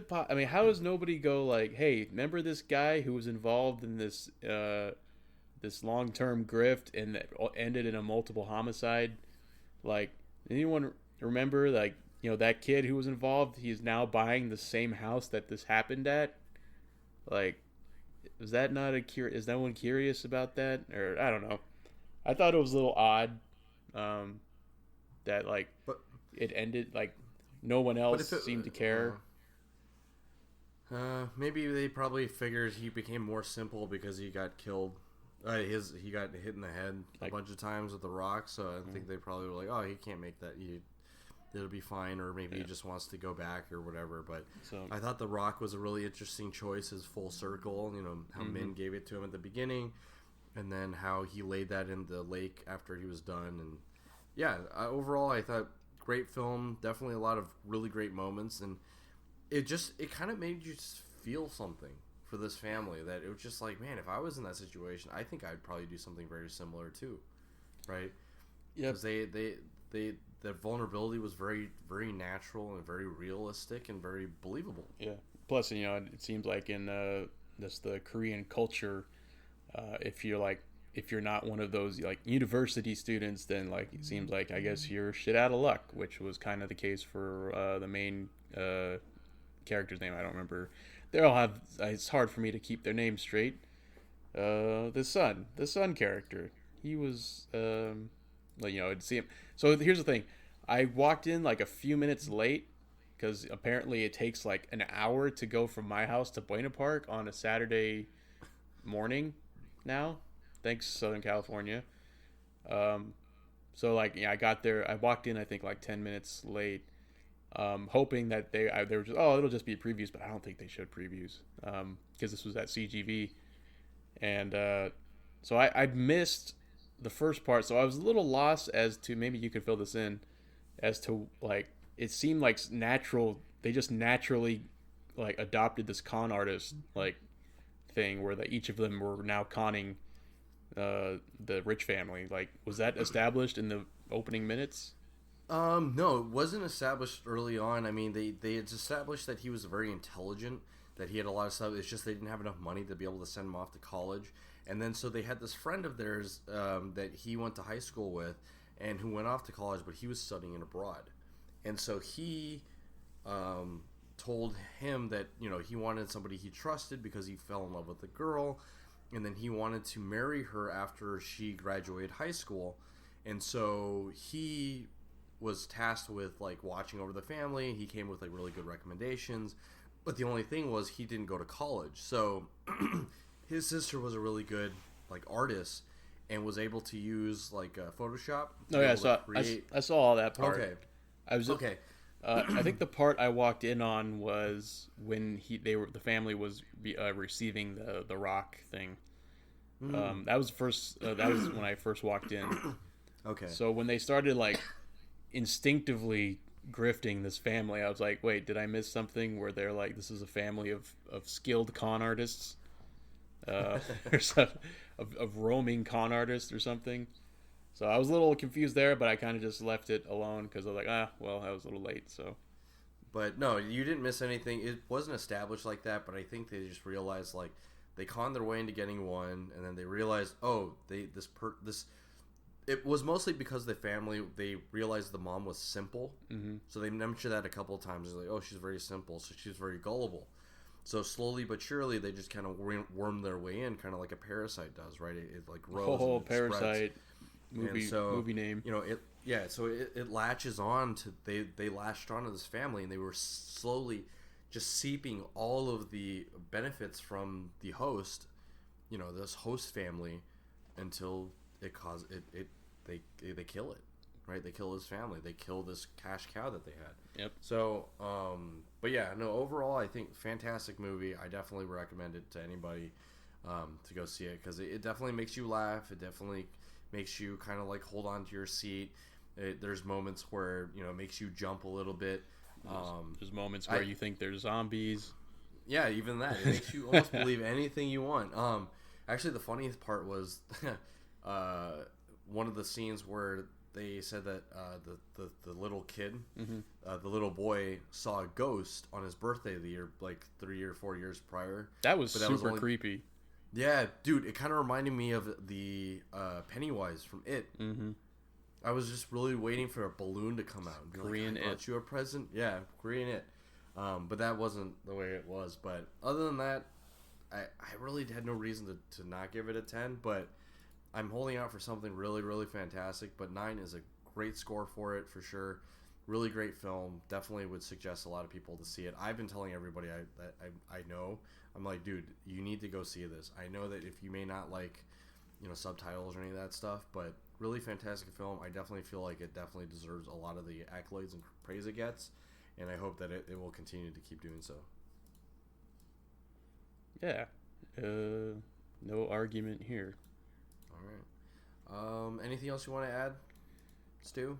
how does nobody go like, hey, remember this guy who was involved in this this long-term grift and that ended in a multiple homicide? Like, anyone remember like that kid who was involved? He's now buying the same house that this happened at. Like, is that not is no one curious about that? Or I don't know. I thought it was a little odd that like But it ended like no one else seemed to care. Maybe they probably figured he became more simple because he got killed. He got hit in the head a bunch of times with the rock. So I think they probably were like, oh, he can't make that. It'll be fine, or maybe he just wants to go back or whatever. But I thought the rock was a really interesting choice as full circle. How Min gave it to him at the beginning, and then how he laid that in the lake after he was done. And yeah, overall I thought great film. Definitely a lot of really great moments, and it kind of made you just feel something for this family, that it was just like, man, if I was in that situation, I think I'd probably do something very similar too, right? Yeah, because the vulnerability was very, very natural and very realistic and very believable. Yeah. Plus, it seems like in the Korean culture, if you're not one of those like university students, then like it seems like I guess you're shit out of luck, which was kind of the case for the main character's name. I don't remember. They all have. It's hard for me to keep their names straight. The son character. He was, I'd see him. So here's the thing. I walked in like a few minutes late because apparently it takes like an hour to go from my house to Buena Park on a Saturday morning now. Thanks, Southern California. So like, yeah, I got there. I walked in, I think like 10 minutes late, hoping that they were just, it'll just be previews, but I don't think they showed previews because this was at CGV. And so I missed the first part, so I was a little lost as to, maybe you could fill this in, as to like it seemed like they just naturally like adopted this con artist like thing where each of them were now conning the rich family. Like, was that established in the opening minutes? No, it wasn't established early on. I mean, they had established that he was very intelligent, that he had a lot of stuff. It's just they didn't have enough money to be able to send him off to college. And then so they had this friend of theirs that he went to high school with and who went off to college, but he was studying abroad. And so he told him that, he wanted somebody he trusted because he fell in love with the girl. And then he wanted to marry her after she graduated high school. And so he was tasked with like watching over the family, and he came with like really good recommendations. But the only thing was he didn't go to college, so his sister was a really good like artist and was able to use like Photoshop. Oh yeah, I saw all that part. Okay, I was okay. I think the part I walked in on was when the family was receiving the rock thing. That was first. That was when I first walked in. Okay. So when they started like instinctively grifting this family, I was like, wait, did I miss something? Where they're like, this is a family of skilled con artists, or of roaming con artists or something. So I was a little confused there, but I kind of just left it alone because I was like, well, I was a little late. So, but no, you didn't miss anything. It wasn't established like that, but I think they just realized like they conned their way into getting one, and then they realized, it was mostly because the family, they realized the mom was simple. Mm-hmm. So they mentioned that a couple of times. They're like, oh, she's very simple, so she's very gullible. So slowly but surely, they just kind of wormed their way in, kind of like a Parasite does, right? It like grows. Oh, and it Parasite spreads. movie name. You know, it latches on to they latched on to this family, and they were slowly just seeping all of the benefits from the host, you know, this host family, until they kill it, right? They kill his family. They kill this cash cow that they had. Yep. So, but yeah, no. Overall, I think fantastic movie. I definitely recommend it to anybody to go see it because it definitely makes you laugh. It definitely makes you kind of like hold on to your seat. There's moments where it makes you jump a little bit. There's moments where you think there's zombies. Yeah, even that. It makes you almost believe anything you want. Actually, the funniest part was one of the scenes where they said that the little kid, the little boy, saw a ghost on his birthday the year, like 3 or 4 years prior. That was super creepy. Yeah, dude, it kind of reminded me of the Pennywise from It. Mm-hmm. I was just really waiting for a balloon to come out and be Korean like, I got you a present. Yeah, Korean It. But that wasn't the way it was. But other than that, I really had no reason to not give it a 10. But I'm holding out for something really, really fantastic. But 9 is a great score for it, for sure. Really great film. Definitely would suggest a lot of people to see it. I've been telling everybody that I know. I'm like, dude, you need to go see this. I know that if you may not like, subtitles or any of that stuff, but really fantastic film. I definitely feel like it definitely deserves a lot of the accolades and praise it gets, and I hope that it will continue to keep doing so. Yeah. No argument here. All right. Anything else you want to add, Stu?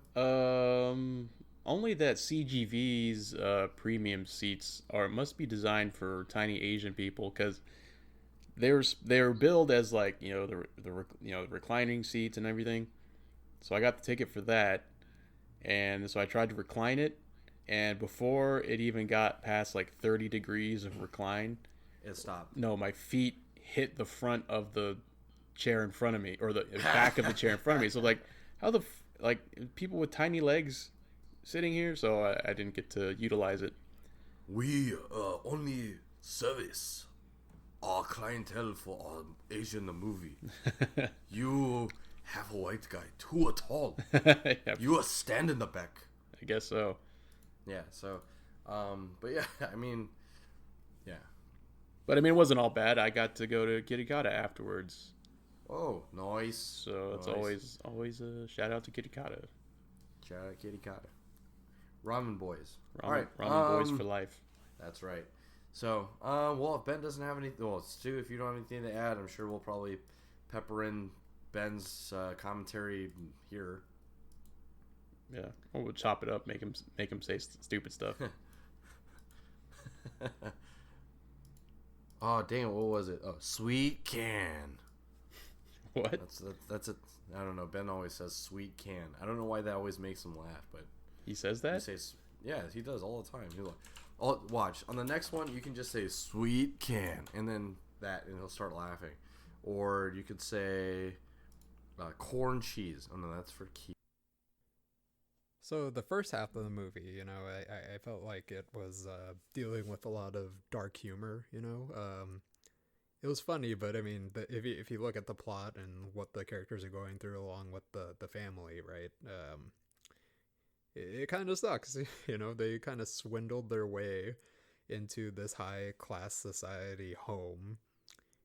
Only that CGV's premium seats must be designed for tiny Asian people because they were billed as like the reclining seats and everything. So I got the ticket for that, and so I tried to recline it, and before it even got past like 30 degrees of recline, it stopped. No, my feet hit the front of the chair in front of me, or the back of the chair in front of me. So like, how people with tiny legs sitting here? So I didn't get to utilize it. We only service our clientele for our Asian movie. You have a white guy too tall. Yep. You are stand in the back. I guess so. Yeah. So, but yeah, I mean, yeah. But I mean, it wasn't all bad. I got to go to Kitakata afterwards. Oh, nice. So it's always a shout out to Kitakata. Shout out Kitakata. Ramen boys. All right, ramen boys for life. That's right. So, well, if Ben doesn't have anything, well, Stu, if you don't have anything to add, I'm sure we'll probably pepper in Ben's commentary here. Yeah, or we'll chop it up, make him say stupid stuff. Oh, dang, what was it? Oh, sweet can. What? That's it. I don't know. Ben always says sweet can. I don't know why that always makes him laugh, but he says that. Yeah, he does all the time. He'll watch on the next one. You can just say sweet can, and then that, and he'll start laughing. Or you could say corn cheese. Oh no, that's for Keith. So the first half of the movie, I felt like it was dealing with a lot of dark humor. It was funny, but I mean, if you look at the plot and what the characters are going through along with the family, right? it kind of sucks. You know, they kind of swindled their way into this high class society home,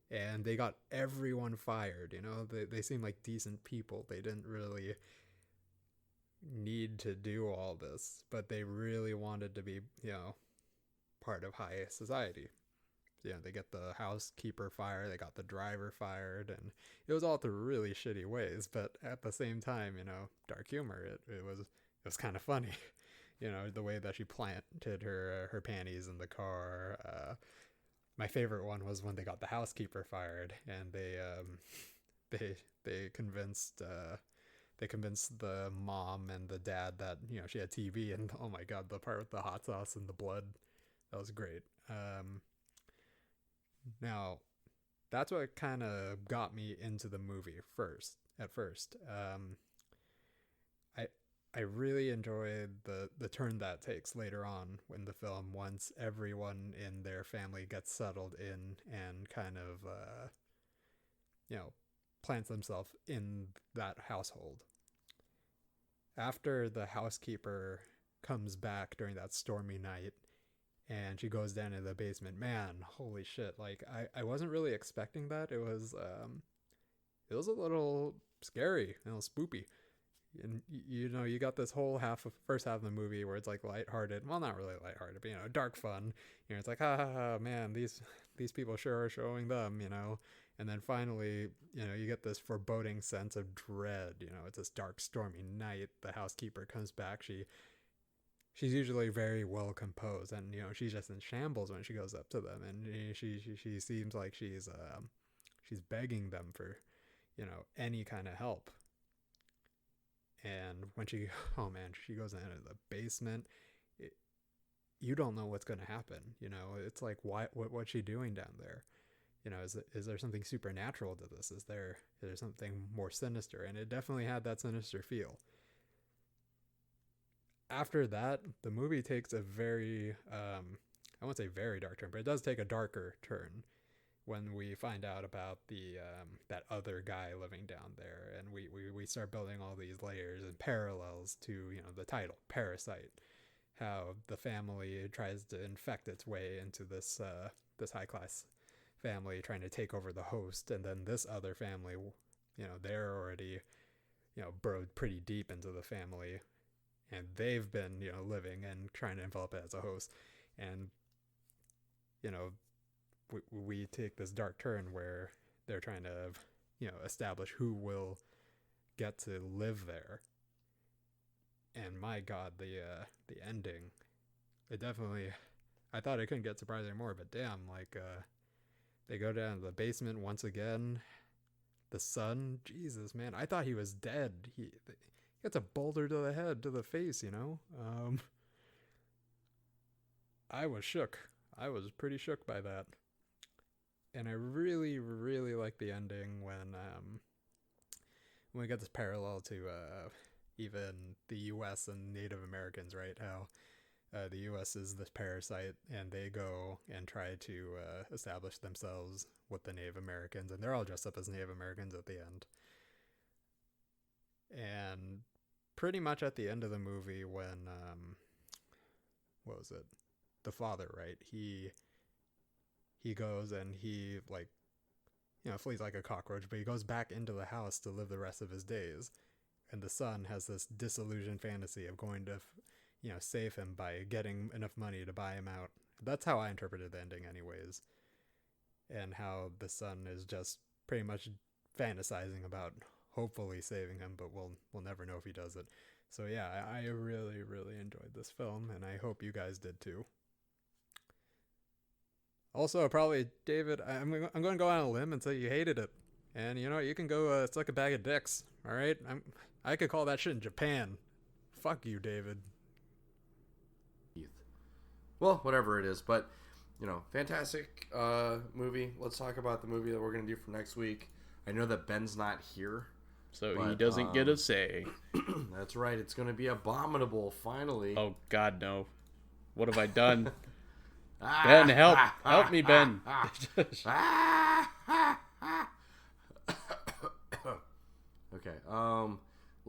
and they got everyone fired. You know, they seem like decent people. They didn't really need to do all this, but they really wanted to be, you know, part of high society. You know, they get the housekeeper fired, they got the driver fired, and it was all through really shitty ways. But at the same time, you know, dark humor. It was kind of funny. You know, the way that she planted her panties in the car. My favorite one was when they got the housekeeper fired, and they convinced the mom and the dad that, you know, she had TB, and oh my god, the part with the hot sauce and the blood, that was great. Now, that's what kind of got me into the movie at first. I really enjoyed the turn that takes later on in the film, once everyone in their family gets settled in and kind of, you know, plants themselves in that household. After the housekeeper comes back during that stormy night and she goes down in the basement, man, holy shit. Like, I wasn't really expecting that. It was a little scary, a little spoopy. And, you know, you got this whole first half of the movie where it's like lighthearted. Well, not really lighthearted, but, you know, dark fun. You know, it's like, ha ha ha, man, these people sure are showing them, you know. And then finally, you know, you get this foreboding sense of dread. You know, it's this dark, stormy night. The housekeeper comes back. She's usually very well composed, and, you know, she's just in shambles when she goes up to them, and she seems like she's begging them for, you know, any kind of help. And when she goes into the basement, you don't know what's going to happen. You know, it's like, what's she doing down there? You know, is there something supernatural to this? Is there something more sinister? And it definitely had that sinister feel. After that, the movie takes a very, I won't say very dark turn, but it does take a darker turn when we find out about that other guy living down there, and we start building all these layers and parallels to, you know, the title, Parasite, how the family tries to infect its way into this high class family, trying to take over the host, and then this other family, you know, they're already, you know, burrowed pretty deep into the family, and they've been, you know, living and trying to envelop it as a host, and, you know, we take this dark turn where they're trying to, you know, establish who will get to live there. And my god, the ending, it definitely, I thought it couldn't get surprising more, but damn, like, they go down to the basement once again. The son, Jesus, man, I thought he was dead. He gets a boulder to the head, to the face, you know. I was shook. I was pretty shook by that. And I really, really like the ending when we get this parallel to even the U.S. and Native Americans, right? How the U.S. is this parasite, and they go and try to establish themselves with the Native Americans, and they're all dressed up as Native Americans at the end. And pretty much at the end of the movie, when what was it? The father, right? He goes and he, like, you know, flees like a cockroach, but he goes back into the house to live the rest of his days. And the son has this disillusioned fantasy of going to, you know, save him by getting enough money to buy him out. That's how I interpreted the ending anyways. And how the son is just pretty much fantasizing about hopefully saving him, but we'll never know if he does it. So yeah, I really, really enjoyed this film, and I hope you guys did too. Also, probably, David, I'm going to go on a limb and say you hated it. And, you know, you can go suck a bag of dicks, all right? I could call that shit in Japan. Fuck you, David. Well, whatever it is. But, you know, fantastic movie. Let's talk about the movie that we're going to do for next week. I know that Ben's not here. So but, he doesn't get a say. That's right. It's going to be Abominable, finally. Oh, God, no. What have I done? Ben, help. Help me, Ben. Okay.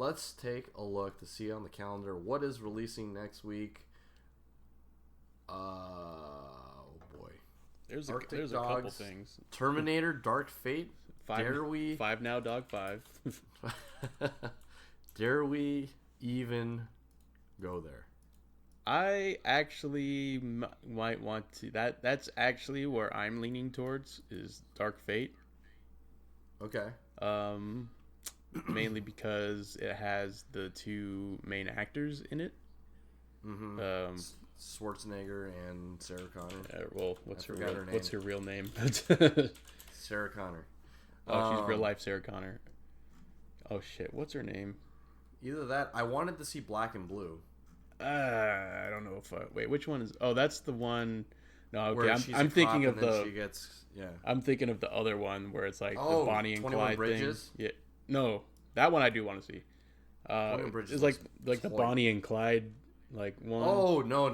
let's take a look to see on the calendar what is releasing next week. Oh boy, There's a couple things. Terminator: Dark Fate. Dare we? 5 now, dog 5. Dare we even go there? I actually might want to. That's actually where I'm leaning towards is Dark Fate. Okay. Mainly because it has the 2 main actors in it. Mm-hmm. Schwarzenegger and Sarah Connor. Well, what's her real name? Sarah Connor. Oh, she's real life Sarah Connor. Oh shit, what's her name? Either that. I wanted to see Black and Blue. I don't know if wait, which one is? Oh, that's the one. No, okay, where I'm thinking of the. She gets, yeah. I'm thinking of the other one where it's like the Bonnie and 21 Clyde Bridges? thing. Yeah, no, that one I do want to see. It's like the Bonnie and Clyde like one. Oh no,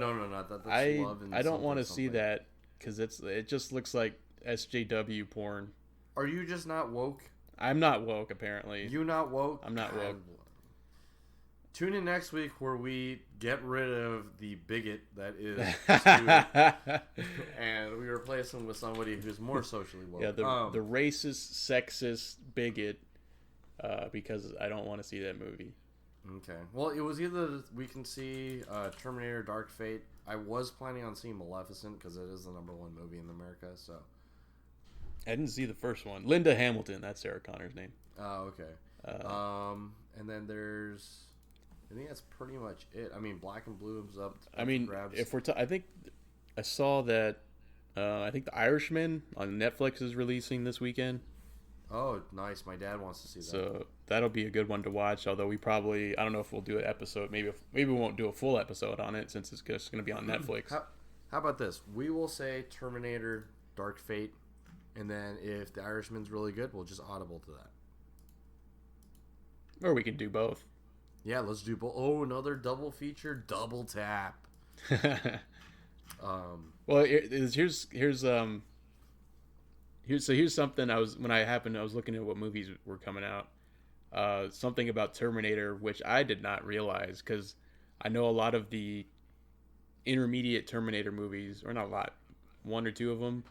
that's Love and I don't want to something. see that because it just looks like SJW porn. Are you just not woke? I'm not woke apparently. You not woke? I'm not woke. Tune in next week where we get rid of the bigot that is Stuart, and we replace him with somebody who's more socially woke. Yeah, the racist, sexist bigot, because I don't want to see that movie. Okay. Well, it was either we can see Terminator: Dark Fate. I was planning on seeing Maleficent because it is the #1 movie in America. So I didn't see the first one. Linda Hamilton, that's Sarah Connor's name. Oh, okay. And then there's. I think that's pretty much it. I mean, Black and Blue is up. I mean, grabs. if we're I think I saw that. I think The Irishman on Netflix is releasing this weekend. Oh, nice. My dad wants to see that. So that'll be a good one to watch. Although I don't know if we'll do an episode. Maybe we won't do a full episode on it since it's just going to be on Netflix. How about this? We will say Terminator: Dark Fate, and then if The Irishman's really good, we'll just audible to that. Or we can do both. Yeah, let's do both. Oh, another double feature, double tap. Well, here's something I was looking at what movies were coming out. Something about Terminator, which I did not realize because I know a lot of the intermediate Terminator movies, or not a lot, 1 or 2 of them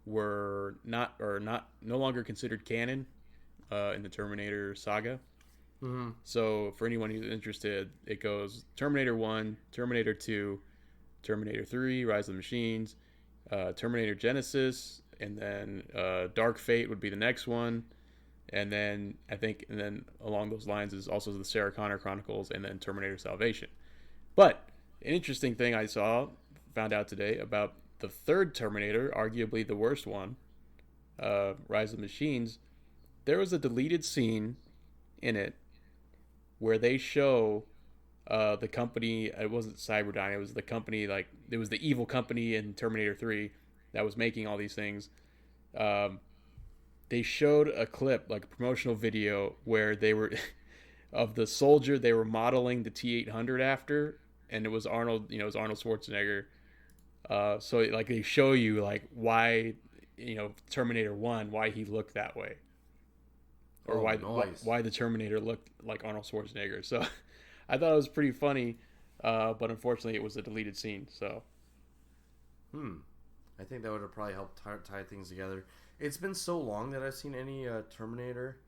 were no longer considered canon in the Terminator saga. Mm-hmm. So for anyone who's interested, it goes Terminator 1, Terminator 2, Terminator 3, Rise of the Machines, Terminator Genesis, and then Dark Fate would be the next one. And then along those lines is also the Sarah Connor Chronicles and then Terminator Salvation. But an interesting thing I found out today about the third Terminator, arguably the worst one, Rise of the Machines, there was a deleted scene in it where they show the company. It wasn't Cyberdyne, it was the company, like it was the evil company in Terminator 3 that was making all these things. They showed a clip, like a promotional video, where they were of the soldier they were modeling the T-800 after, and it was Arnold Schwarzenegger. So like they show you like why, Terminator 1, why he looked that way. Or why the Terminator looked like Arnold Schwarzenegger. So I thought it was pretty funny, but unfortunately it was a deleted scene. So, I think that would have probably helped tie things together. It's been so long that I've seen any Terminator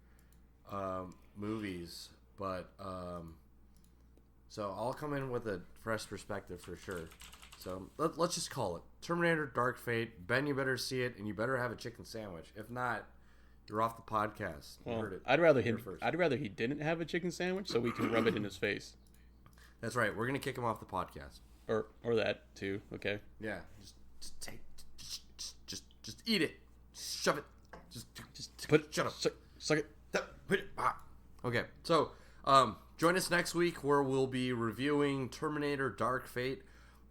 movies, but so I'll come in with a fresh perspective for sure. So let's just call it Terminator: Dark Fate. Ben, you better see it, and you better have a chicken sandwich. If not, you're off the podcast. Well, heard it. I'd rather he didn't have a chicken sandwich so we can rub it in his face. That's right. We're gonna kick him off the podcast. Or that too. Okay. Yeah. Just eat it. Shove it. Shut up. Suck it. Put it. Okay. So, join us next week where we'll be reviewing Terminator: Dark Fate.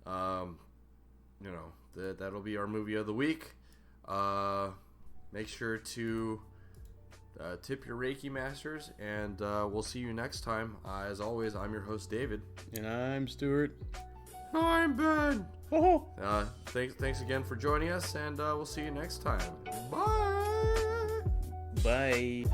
That'll be our movie of the week. Make sure to tip your Reiki masters, and we'll see you next time. As always, I'm your host, David. And I'm Stuart. I'm Ben. Oh. Thanks again for joining us, and we'll see you next time. Bye. Bye.